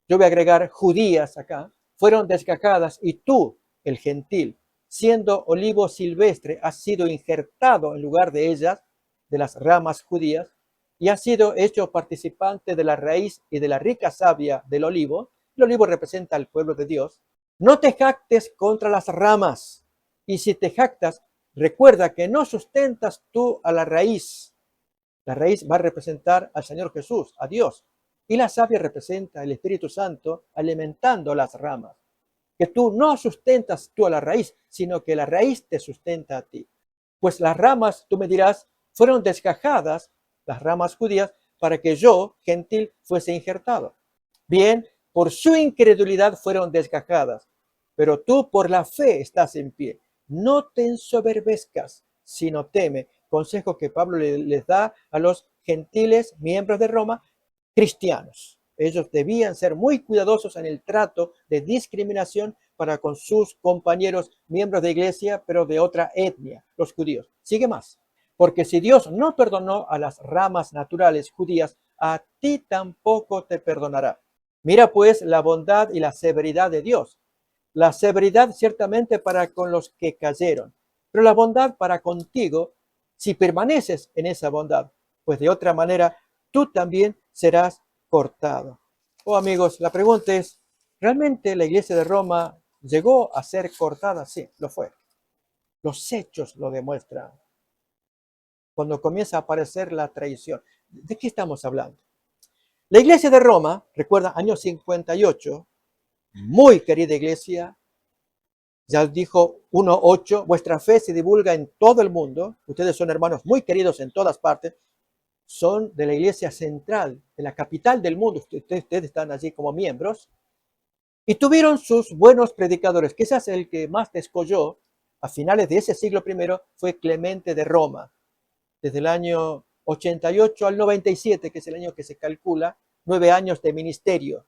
yo voy a agregar judías acá, fueron desgajadas y tú, el gentil, siendo olivo silvestre, has sido injertado en lugar de ellas, de las ramas judías, y has sido hecho participante de la raíz y de la rica savia del olivo. El olivo representa al pueblo de Dios. No te jactes contra las ramas, y si te jactas, recuerda que no sustentas tú a la raíz. La raíz va a representar al Señor Jesús, a Dios, y la savia representa al Espíritu Santo alimentando las ramas. Que tú no sustentas tú a la raíz, sino que la raíz te sustenta a ti. Pues las ramas, tú me dirás, fueron desgajadas, las ramas judías, para que yo, gentil, fuese injertado. Bien, por su incredulidad fueron desgajadas, pero tú por la fe estás en pie. No te ensoberbezcas, sino teme. Consejo que Pablo les da a los gentiles, miembros de Roma, cristianos. Ellos debían ser muy cuidadosos en el trato de discriminación para con sus compañeros miembros de iglesia, pero de otra etnia, los judíos. Sigue más. Porque si Dios no perdonó a las ramas naturales judías, a ti tampoco te perdonará. Mira pues la bondad y la severidad de Dios. La severidad ciertamente para con los que cayeron, pero la bondad para contigo si permaneces en esa bondad, pues de otra manera tú también serás cortado. Oh amigos, la pregunta es, ¿realmente la iglesia de Roma llegó a ser cortada? Sí, lo fue. Los hechos lo demuestran. Cuando comienza a aparecer la traición. ¿De qué estamos hablando? La iglesia de Roma, recuerda, año 58, muy querida iglesia, ya dijo 1:8, vuestra fe se divulga en todo el mundo, ustedes son hermanos muy queridos en todas partes, son de la iglesia central, de la capital del mundo, ustedes están allí como miembros, y tuvieron sus buenos predicadores. Quizás el que más descolló a finales de ese siglo I fue Clemente de Roma, desde el año 88 al 97, que es el año que se calcula, 9 años de ministerio,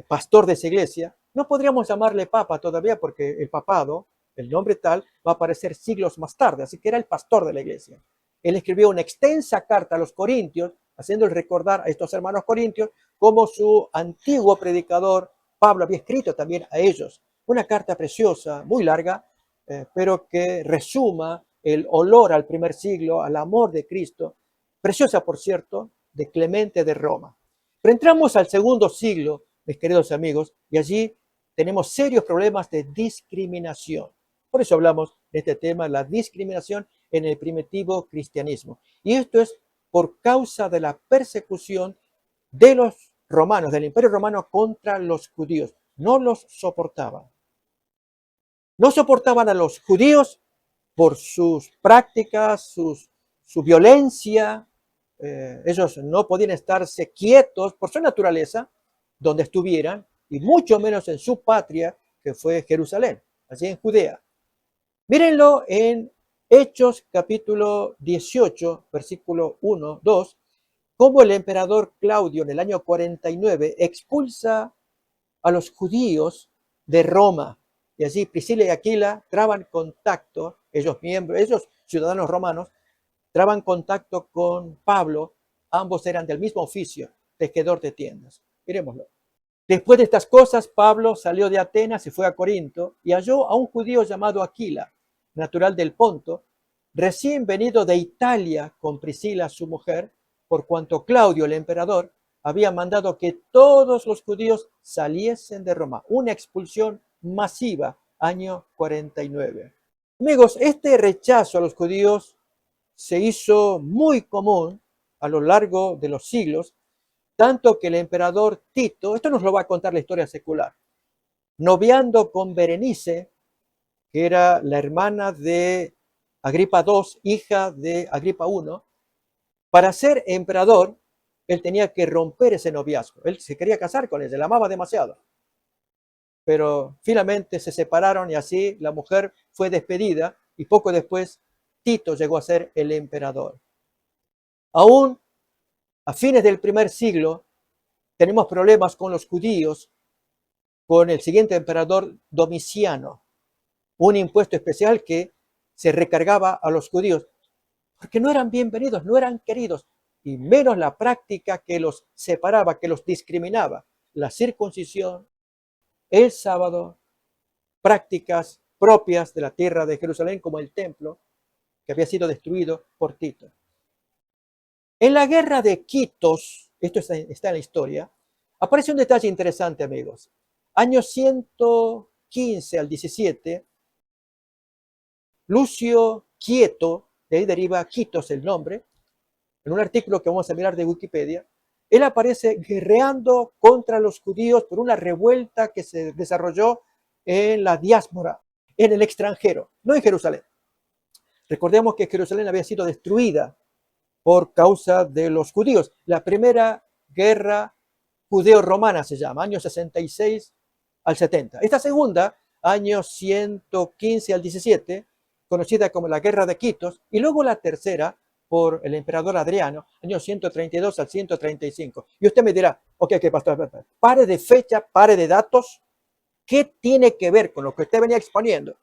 pastor de esa iglesia. No podríamos llamarle papa todavía porque el papado, el nombre tal, va a aparecer siglos más tarde, así que era el pastor de la iglesia. Él escribió una extensa carta a los corintios, haciéndoles recordar a estos hermanos corintios cómo su antiguo predicador Pablo había escrito también a ellos. Una carta preciosa, muy larga, pero que resuma el olor al primer siglo, al amor de Cristo, preciosa por cierto, de Clemente de Roma. Pero entramos al segundo siglo, mis queridos amigos, y allí tenemos serios problemas de discriminación. Por eso hablamos de este tema, la discriminación en el primitivo cristianismo. Y esto es por causa de la persecución de los romanos, del Imperio Romano contra los judíos. No los soportaban. No soportaban a los judíos por sus prácticas, su violencia. Ellos no podían estarse quietos por su naturaleza donde estuvieran, y mucho menos en su patria, que fue Jerusalén, allí en Judea. Mírenlo en Hechos capítulo 18, versículo 1, 2, cómo el emperador Claudio en el año 49 expulsa a los judíos de Roma. Y allí Priscila y Aquila traban contacto, ellos ciudadanos romanos, traban contacto con Pablo, ambos eran del mismo oficio, tejedor de tiendas. Miremoslo. Después de estas cosas, Pablo salió de Atenas y fue a Corinto y halló a un judío llamado Aquila, natural del Ponto, recién venido de Italia con Priscila, su mujer, por cuanto Claudio, el emperador, había mandado que todos los judíos saliesen de Roma. Una expulsión masiva, año 49. Amigos, este rechazo a los judíos se hizo muy común a lo largo de los siglos, tanto que el emperador Tito, esto nos lo va a contar la historia secular, noviando con Berenice, que era la hermana de Agripa II, hija de Agripa I, para ser emperador, él tenía que romper ese noviazgo. Él se quería casar con ella, la amaba demasiado. Pero finalmente se separaron y así la mujer fue despedida y poco después Tito llegó a ser el emperador. Aún a fines del primer siglo tenemos problemas con los judíos, con el siguiente emperador Domiciano, un impuesto especial que se recargaba a los judíos, porque no eran bienvenidos, no eran queridos, y menos la práctica que los separaba, que los discriminaba, la circuncisión, el sábado, prácticas propias de la tierra de Jerusalén, como el templo, que había sido destruido por Tito. En la guerra de Quitos, esto está en la historia, aparece un detalle interesante, amigos. Años 115 al 17, Lucio Quieto, de ahí deriva Quitos el nombre, en un artículo que vamos a mirar de Wikipedia, él aparece guerreando contra los judíos por una revuelta que se desarrolló en la diáspora, en el extranjero, no en Jerusalén. Recordemos que Jerusalén había sido destruida por causa de los judíos. La primera guerra judeo-romana se llama, años 66 al 70. Esta segunda, años 115 al 17, conocida como la Guerra de Quitos, y luego la tercera, por el emperador Adriano, años 132 al 135. Y usted me dirá, ok, pastor, pare de fecha, pare de datos, ¿qué tiene que ver con lo que usted venía exponiendo?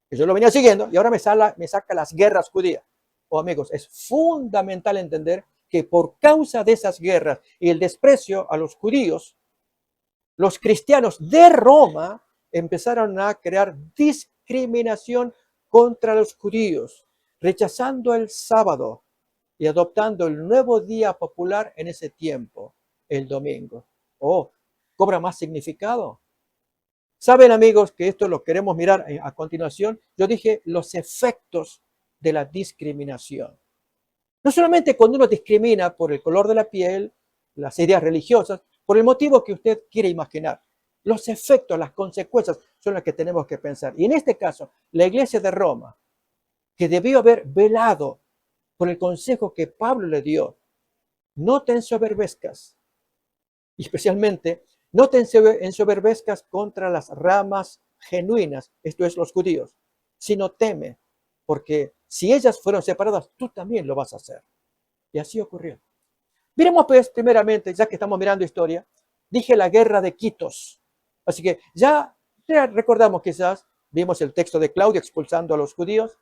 Que yo lo venía siguiendo y ahora me saca las guerras judías. Oh, amigos, es fundamental entender que por causa de esas guerras y el desprecio a los judíos, los cristianos de Roma empezaron a crear discriminación contra los judíos, rechazando el sábado y adoptando el nuevo día popular en ese tiempo, el domingo. Oh, ¿cobra más significado? Saben, amigos, que esto lo queremos mirar a continuación. Yo dije los efectos de la discriminación. No solamente cuando uno discrimina por el color de la piel, las ideas religiosas, por el motivo que usted quiere imaginar. los efectos, las consecuencias son las que tenemos que pensar. Y en este caso, la iglesia de Roma, que debió haber velado por el consejo que Pablo le dio, no te ensoberbezcas, y especialmente no te ensoberbezcas contra las ramas genuinas, esto es los judíos, sino teme, porque si ellas fueron separadas, tú también lo vas a hacer. Y así ocurrió. Miremos pues primeramente, ya que estamos mirando historia, dije la guerra de Quitos. Así que ya recordamos quizás, vimos el texto de Claudio expulsando a los judíos,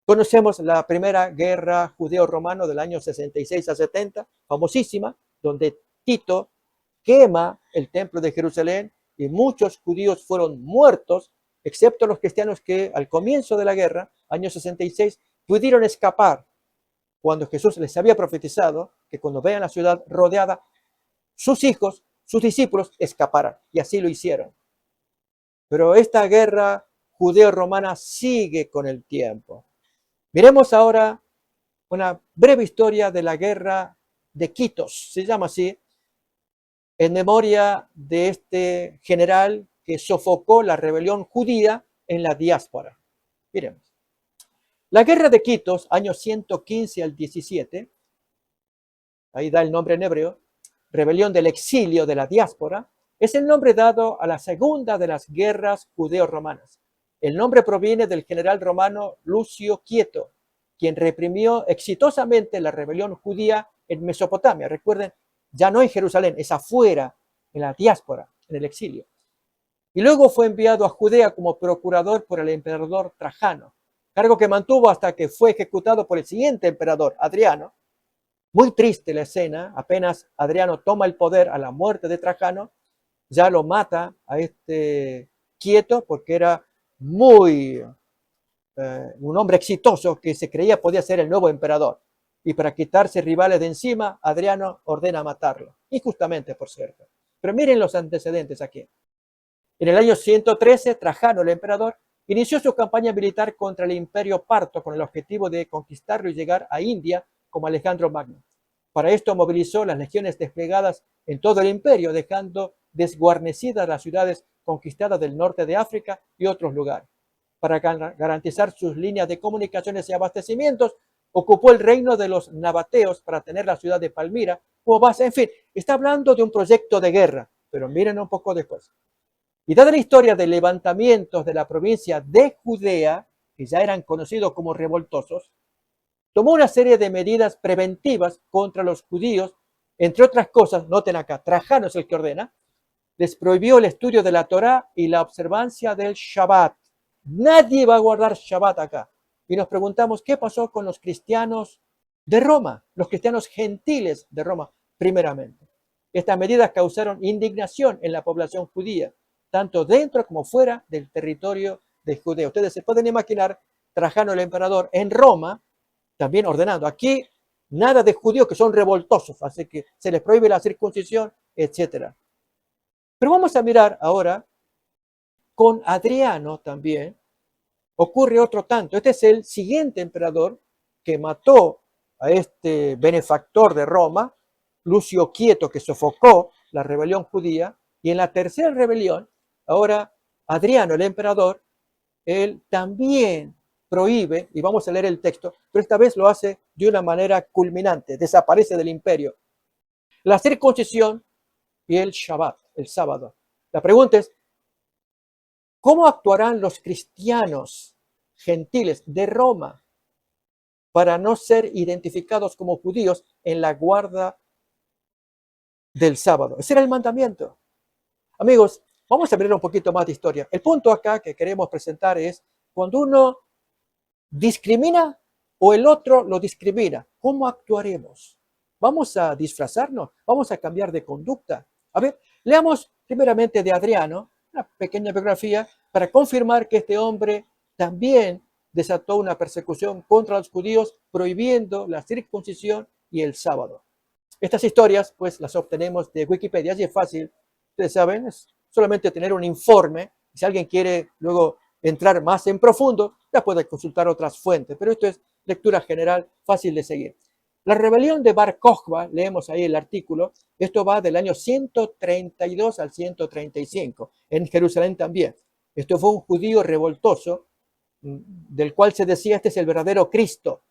conocemos la primera guerra judeo-romano del año 66 a 70, famosísima, donde Tito quema el templo de Jerusalén y muchos judíos fueron muertos, excepto los cristianos que al comienzo de la guerra, año 66, pudieron escapar cuando Jesús les había profetizado que cuando vean la ciudad rodeada, sus hijos, sus discípulos, escaparan. Y así lo hicieron. Pero esta guerra judeo-romana sigue con el tiempo. Miremos ahora una breve historia de la guerra de Quitos, se llama así, en memoria de este general que sofocó la rebelión judía en la diáspora. Miremos. La guerra de Quitos, años 115 al 17, ahí da el nombre en hebreo, rebelión del exilio de la diáspora, es el nombre dado a la segunda de las guerras judeo-romanas. El nombre proviene del general romano Lucio Quieto, quien reprimió exitosamente la rebelión judía en Mesopotamia. Recuerden, ya no en Jerusalén, es afuera, en la diáspora, en el exilio. Y luego fue enviado a Judea como procurador por el emperador Trajano, cargo que mantuvo hasta que fue ejecutado por el siguiente emperador, Adriano. Muy triste la escena, apenas Adriano toma el poder a la muerte de Trajano, ya lo mata a este Quieto porque era un hombre exitoso que se creía podía ser el nuevo emperador. Y para quitarse rivales de encima, Adriano ordena matarlo, injustamente por cierto. Pero miren los antecedentes aquí. En el año 113, Trajano, el emperador, inició su campaña militar contra el imperio parto con el objetivo de conquistarlo y llegar a India como Alejandro Magno. Para esto movilizó las legiones desplegadas en todo el imperio, dejando desguarnecidas las ciudades conquistadas del norte de África y otros lugares. Para garantizar sus líneas de comunicaciones y abastecimientos, ocupó el reino de los nabateos para tener la ciudad de Palmira como base. En fin, está hablando de un proyecto de guerra, pero miren un poco después. Y dada la historia de levantamientos de la provincia de Judea, que ya eran conocidos como revoltosos, tomó una serie de medidas preventivas contra los judíos, entre otras cosas, noten acá, Trajano es el que ordena, les prohibió el estudio de la Torá y la observancia del Shabbat. Nadie va a guardar Shabbat acá. Y nos preguntamos, ¿qué pasó con los cristianos de Roma? Los cristianos gentiles de Roma, primeramente. Estas medidas causaron indignación en la población judía, tanto dentro como fuera del territorio de Judea. Ustedes se pueden imaginar Trajano el emperador en Roma, también ordenando, aquí nada de judíos que son revoltosos, así que se les prohíbe la circuncisión, etc. Pero vamos a mirar ahora, con Adriano también, ocurre otro tanto. Este es el siguiente emperador que mató a este benefactor de Roma, Lucio Quieto, que sofocó la rebelión judía, y en la tercera rebelión, ahora Adriano, el emperador, él también prohíbe, y vamos a leer el texto, pero esta vez lo hace de una manera culminante, desaparece del imperio, la circuncisión y el Shabbat, el sábado. La pregunta es, ¿cómo actuarán los cristianos gentiles de Roma para no ser identificados como judíos en la guarda del sábado? Ese era el mandamiento. Amigos, vamos a ver un poquito más de historia. El punto acá que queremos presentar es cuando uno discrimina o el otro lo discrimina, ¿cómo actuaremos? ¿Vamos a disfrazarnos? ¿Vamos a cambiar de conducta? A ver, leamos primeramente de Adriano, una pequeña biografía, para confirmar que este hombre también desató una persecución contra los judíos, prohibiendo la circuncisión y el sábado. Estas historias, pues, las obtenemos de Wikipedia, así es fácil. Ustedes saben, es solamente tener un informe. Si alguien quiere luego entrar más en profundo, ya puede consultar otras fuentes, pero esto es lectura general, fácil de seguir. La rebelión de Bar Kokhba, leemos ahí el artículo, esto va del año 132 al 135, en Jerusalén también. Esto fue un judío revoltoso, del cual se decía este es el verdadero Cristo.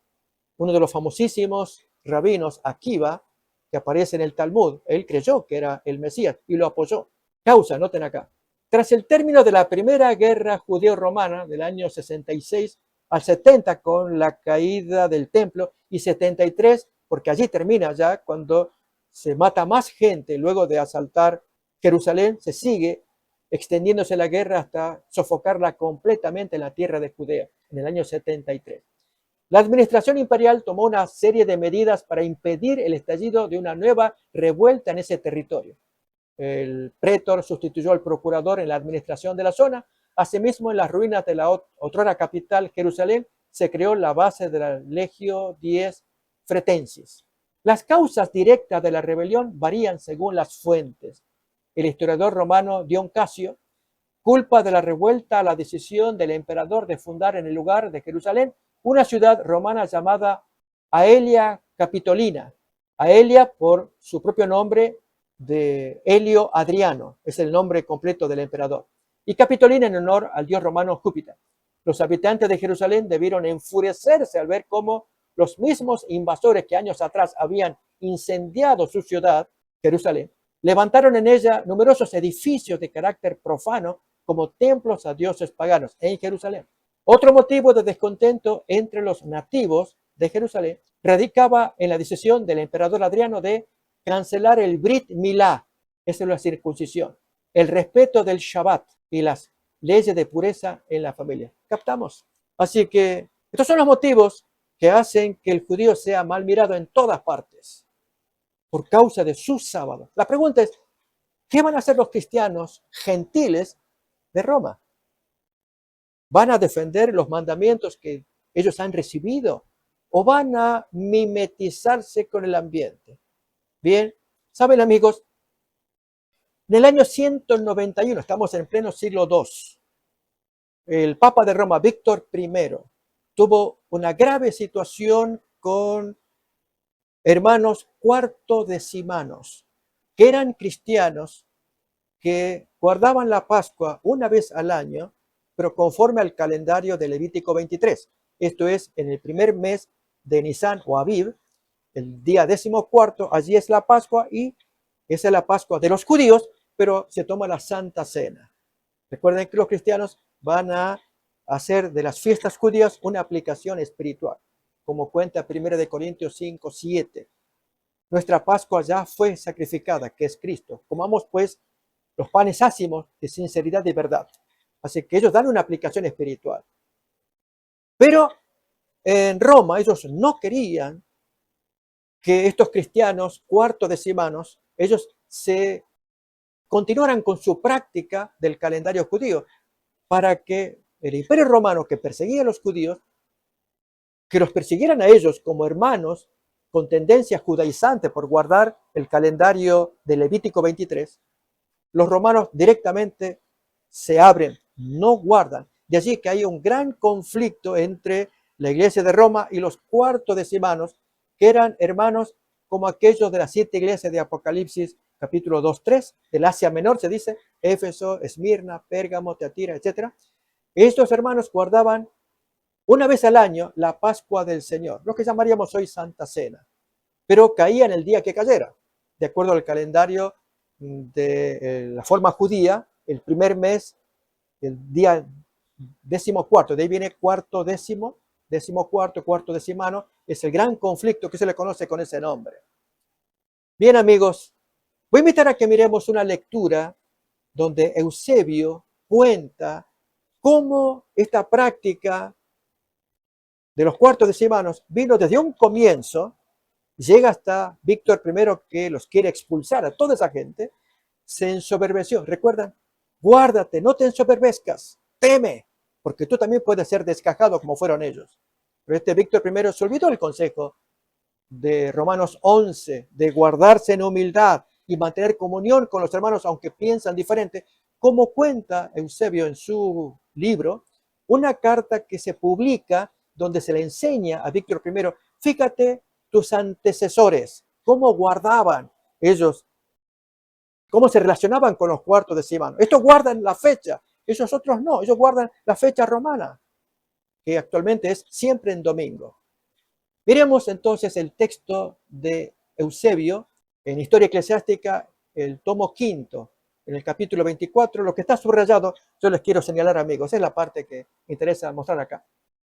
Uno de los famosísimos rabinos, Akiva, que aparece en el Talmud, él creyó que era el Mesías y lo apoyó. Causa, noten acá. Tras el término de la primera guerra judeo-romana del año 66 al 70 con la caída del templo y 73, porque allí termina ya cuando se mata más gente luego de asaltar Jerusalén, se sigue extendiéndose la guerra hasta sofocarla completamente en la tierra de Judea en el año 73. La administración imperial tomó una serie de medidas para impedir el estallido de una nueva revuelta en ese territorio. El prétor sustituyó al procurador en la administración de la zona. Asimismo, en las ruinas de la otrora capital, Jerusalén, se creó la base de la Legio Dies Fretensis. Las causas directas de la rebelión varían según las fuentes. El historiador romano Dion Casio culpa de la revuelta a la decisión del emperador de fundar en el lugar de Jerusalén una ciudad romana llamada Aelia Capitolina. Aelia por su propio nombre de Helio Adriano, es el nombre completo del emperador. Y Capitolina en honor al dios romano Júpiter. Los habitantes de Jerusalén debieron enfurecerse al ver cómo los mismos invasores que años atrás habían incendiado su ciudad, Jerusalén, levantaron en ella numerosos edificios de carácter profano como templos a dioses paganos en Jerusalén. Otro motivo de descontento entre los nativos de Jerusalén radicaba en la decisión del emperador Adriano de cancelar el Brit Milá, esa es la circuncisión, el respeto del Shabbat y las leyes de pureza en la familia. ¿Captamos? Así que estos son los motivos que hacen que el judío sea mal mirado en todas partes por causa de sus sábados. La pregunta es, ¿qué van a hacer los cristianos gentiles de Roma? ¿Van a defender los mandamientos que ellos han recibido o van a mimetizarse con el ambiente? Bien, saben amigos, en el año 191, estamos en pleno siglo II, el Papa de Roma, Víctor I, tuvo una grave situación con hermanos cuartodecimanos, que eran cristianos que guardaban la Pascua una vez al año, pero conforme al calendario de Levítico 23. Esto es, en el primer mes de Nisan o Aviv, el día 14, allí es la Pascua y esa es la Pascua de los judíos, pero se toma la Santa Cena. Recuerden que los cristianos van a hacer de las fiestas judías una aplicación espiritual, como cuenta 1 Corintios 5, 7. Nuestra Pascua ya fue sacrificada, que es Cristo. Comamos pues los panes ácimos de sinceridad y verdad. Así que ellos dan una aplicación espiritual. Pero en Roma ellos no querían que estos cristianos cuartodecimanos, ellos se continuaran con su práctica del calendario judío, para que el imperio romano que perseguía a los judíos, que los persiguieran a ellos como hermanos con tendencia judaizante por guardar el calendario de Levítico 23, los romanos directamente se abren, no guardan. De allí que hay un gran conflicto entre la iglesia de Roma y los cuartodecimanos, que eran hermanos como aquellos de las 7 iglesias de Apocalipsis, capítulo 2, 3, del Asia Menor, se dice, Éfeso, Esmirna, Pérgamo, Teatira, etc. Estos hermanos guardaban una vez al año la Pascua del Señor, lo que llamaríamos hoy Santa Cena, pero caía en el día que cayera, de acuerdo al calendario de la forma judía, el primer mes, el día 14, de ahí viene cuarto décimo, 14, cuarto decimano, es el gran conflicto que se le conoce con ese nombre. Bien amigos, voy a invitar a que miremos una lectura donde Eusebio cuenta cómo esta práctica de los cuartos decimanos vino desde un comienzo, llega hasta Víctor I que los quiere expulsar a toda esa gente, se ensoberbeció. ¿Recuerdan? Guárdate, no te ensoberbezcas, teme, porque tú también puedes ser descajado como fueron ellos. Pero este Víctor I se olvidó el consejo de Romanos 11, de guardarse en humildad y mantener comunión con los hermanos aunque piensan diferente, como cuenta Eusebio en su libro, una carta que se publica donde se le enseña a Víctor I, fíjate tus antecesores, cómo guardaban ellos, cómo se relacionaban con los cuartos decimales. Estos guardan la fecha, esos otros no, ellos guardan la fecha romana, que actualmente es siempre en domingo. Miremos entonces el texto de Eusebio en Historia Eclesiástica, el tomo quinto, en el capítulo 24. Lo que está subrayado, yo les quiero señalar, amigos, es la parte que me interesa mostrar acá.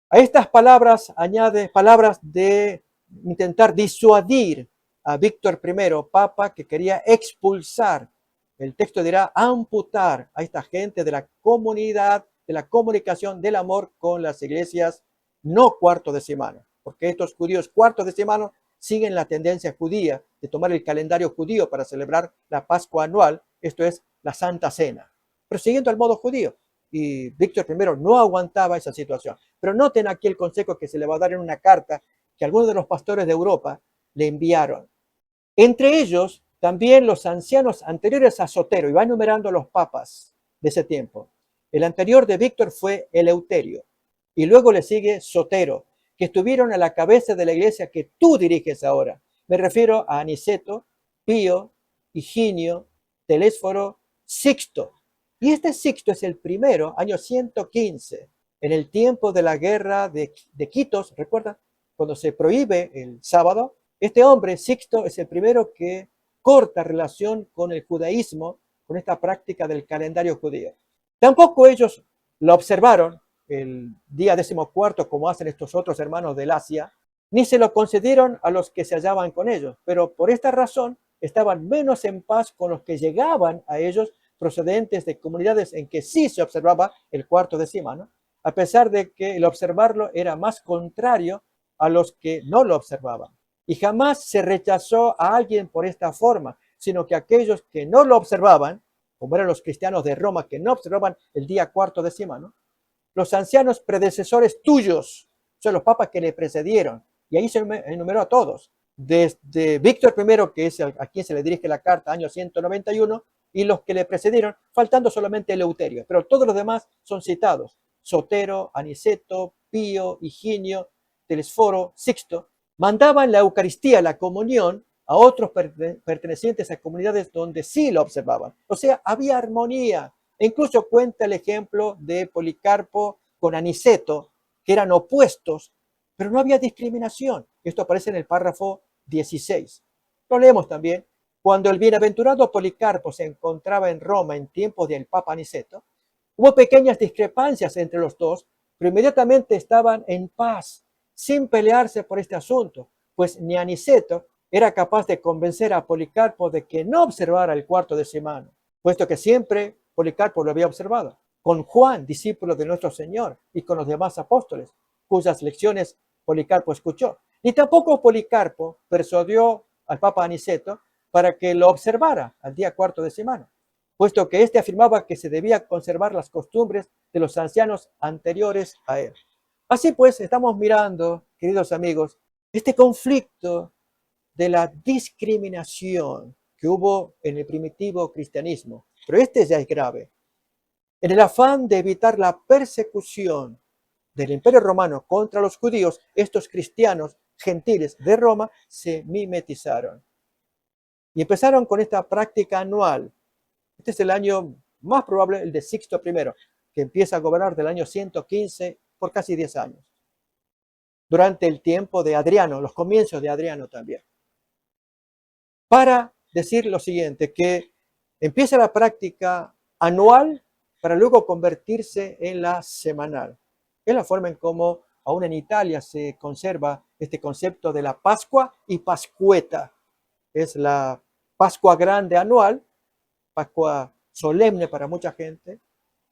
A estas palabras añade palabras de intentar disuadir a Víctor I, papa, que quería expulsar, el texto dirá amputar a esta gente de la comunidad, de la comunicación del amor con las iglesias no cuartodecimanas, porque estos judíos cuartodecimanos siguen la tendencia judía de tomar el calendario judío para celebrar la Pascua anual, esto es la Santa Cena, pero siguiendo el modo judío. Y Víctor I no aguantaba esa situación. Pero noten aquí el consejo que se le va a dar en una carta que algunos de los pastores de Europa le enviaron. Entre ellos, también los ancianos anteriores a Sotero, y va enumerando los papas de ese tiempo. El anterior de Víctor fue Eleuterio, y luego le sigue Sotero, que estuvieron a la cabeza de la iglesia que tú diriges ahora. Me refiero a Aniceto, Pío, Higinio, Telésforo, Sixto. Y este Sixto es el primero, año 115, en el tiempo de la guerra de Quitos, ¿recuerdan? Cuando se prohíbe el sábado, este hombre, Sixto, es el primero que corta relación con el judaísmo, con esta práctica del calendario judío. Tampoco ellos lo observaron el día 14, como hacen estos otros hermanos del Asia, ni se lo concedieron a los que se hallaban con ellos, pero por esta razón estaban menos en paz con los que llegaban a ellos procedentes de comunidades en que sí se observaba el cuarto decimano, a pesar de que el observarlo era más contrario a los que no lo observaban. Y jamás se rechazó a alguien por esta forma, sino que aquellos que no lo observaban, como eran los cristianos de Roma que no observaban el día cuarto decimano, los ancianos predecesores tuyos, son los papas que le precedieron, y ahí se enumeró a todos, desde Víctor I, que es a quien se le dirige la carta, año 191, y los que le precedieron, faltando solamente Eleuterio, pero todos los demás son citados: Sotero, Aniceto, Pío, Higinio, Telesforo, Sixto. Mandaban la Eucaristía, la comunión, a otros pertenecientes a comunidades donde sí lo observaban. O sea, había armonía. E incluso cuenta el ejemplo de Policarpo con Aniceto, que eran opuestos, pero no había discriminación. Esto aparece en el párrafo 16. Lo leemos también. Cuando el bienaventurado Policarpo se encontraba en Roma en tiempos del Papa Aniceto, hubo pequeñas discrepancias entre los dos, pero inmediatamente estaban en paz, sin pelearse por este asunto, pues ni Aniceto era capaz de convencer a Policarpo de que no observara el cuarto decimano, puesto que siempre Policarpo lo había observado, con Juan, discípulo de nuestro Señor, y con los demás apóstoles, cuyas lecciones Policarpo escuchó. Ni tampoco Policarpo persuadió al Papa Aniceto para que lo observara al día cuarto decimano, puesto que éste afirmaba que se debía conservar las costumbres de los ancianos anteriores a él. Así pues, estamos mirando, queridos amigos, este conflicto de la discriminación que hubo en el primitivo cristianismo, pero este ya es grave. En el afán de evitar la persecución del Imperio Romano contra los judíos, estos cristianos gentiles de Roma se mimetizaron y empezaron con esta práctica anual. Este es el año más probable, el de Sixto I, que empieza a gobernar del año 115 por casi 10 años, durante el tiempo de Adriano, los comienzos de Adriano también, para decir lo siguiente, que empieza la práctica anual para luego convertirse en la semanal. Es la forma en cómo aún en Italia se conserva este concepto de la Pascua y Pascueta. Es la Pascua grande anual, Pascua solemne para mucha gente,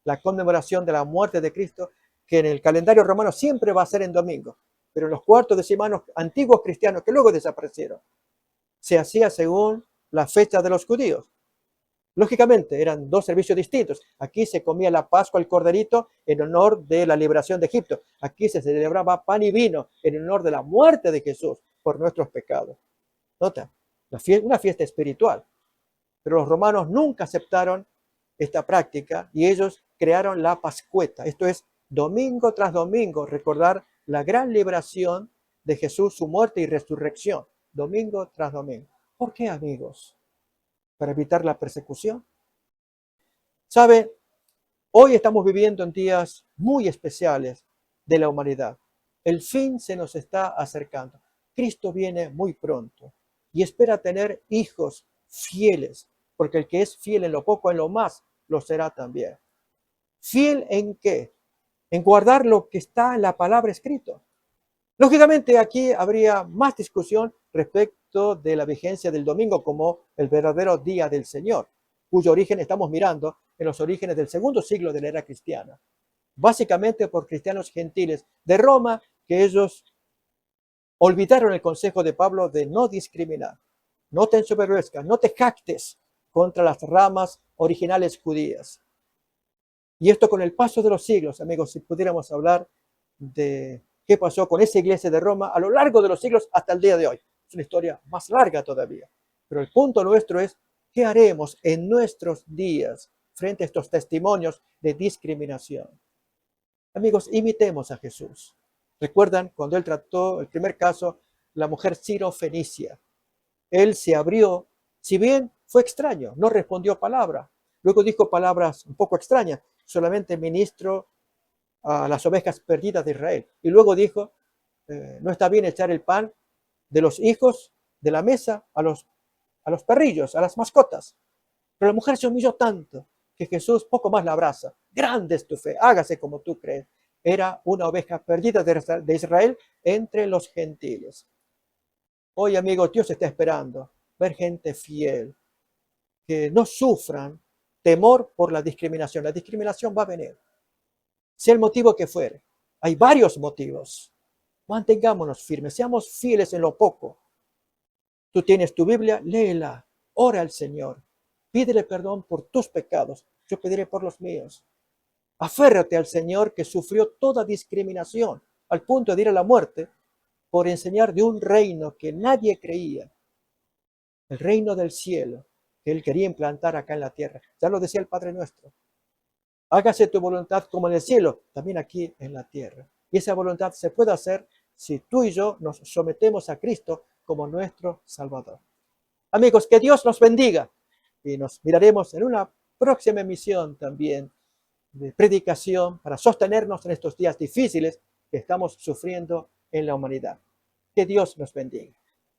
la conmemoración de la muerte de Cristo, que en el calendario romano siempre va a ser en domingo, pero en los cuartos decimanos antiguos cristianos que luego desaparecieron, se hacía según la fecha de los judíos. Lógicamente, eran dos servicios distintos. Aquí se comía la Pascua, el corderito, en honor de la liberación de Egipto. Aquí se celebraba pan y vino en honor de la muerte de Jesús por nuestros pecados. Nota, una fiesta espiritual. Pero los romanos nunca aceptaron esta práctica y ellos crearon la Pascueta. Esto es, domingo tras domingo, recordar la gran liberación de Jesús, su muerte y resurrección, domingo tras domingo. ¿Por qué, amigos? ¿Para evitar la persecución? ¿Sabe? Hoy estamos viviendo en días muy especiales de la humanidad. El fin se nos está acercando. Cristo viene muy pronto y espera tener hijos fieles, porque el que es fiel en lo poco, en lo más, lo será también. ¿Fiel en qué? En guardar lo que está en la palabra escrito. Lógicamente aquí habría más discusión respecto de la vigencia del domingo como el verdadero día del Señor, cuyo origen estamos mirando en los orígenes del segundo siglo de la era cristiana. Básicamente por cristianos gentiles de Roma, que ellos olvidaron el consejo de Pablo de no discriminar. No te ensoberbezcas, no te jactes contra las ramas originales judías. Y esto con el paso de los siglos, amigos, si pudiéramos hablar de qué pasó con esa iglesia de Roma a lo largo de los siglos hasta el día de hoy. Es una historia más larga todavía. Pero el punto nuestro es, ¿qué haremos en nuestros días frente a estos testimonios de discriminación? Amigos, imitemos a Jesús. ¿Recuerdan cuando él trató el primer caso, la mujer Ciro-Fenicia? Él se abrió, si bien fue extraño, no respondió palabra. Luego dijo palabras un poco extrañas, solamente ministro a las ovejas perdidas de Israel. Y luego dijo, no está bien echar el pan de los hijos de la mesa a los perrillos, a las mascotas. Pero la mujer se humilló tanto que Jesús poco más la abraza. Grande es tu fe, hágase como tú crees. Era una oveja perdida de Israel entre los gentiles. Hoy, amigos, Dios está esperando ver gente fiel, que no sufran temor por la discriminación. La discriminación va a venir, sea el motivo que fuere. Hay varios motivos. Mantengámonos firmes, seamos fieles en lo poco. Tú tienes tu Biblia, léela, ora al Señor, pídele perdón por tus pecados, yo pediré por los míos. Aférrate al Señor que sufrió toda discriminación al punto de ir a la muerte por enseñar de un reino que nadie creía, el reino del cielo que Él quería implantar acá en la tierra. Ya lo decía el Padre nuestro. Hágase tu voluntad como en el cielo, también aquí en la tierra. Y esa voluntad se puede hacer si tú y yo nos sometemos a Cristo como nuestro Salvador. Amigos, que Dios nos bendiga y nos miraremos en una próxima emisión también de predicación para sostenernos en estos días difíciles que estamos sufriendo en la humanidad. Que Dios nos bendiga.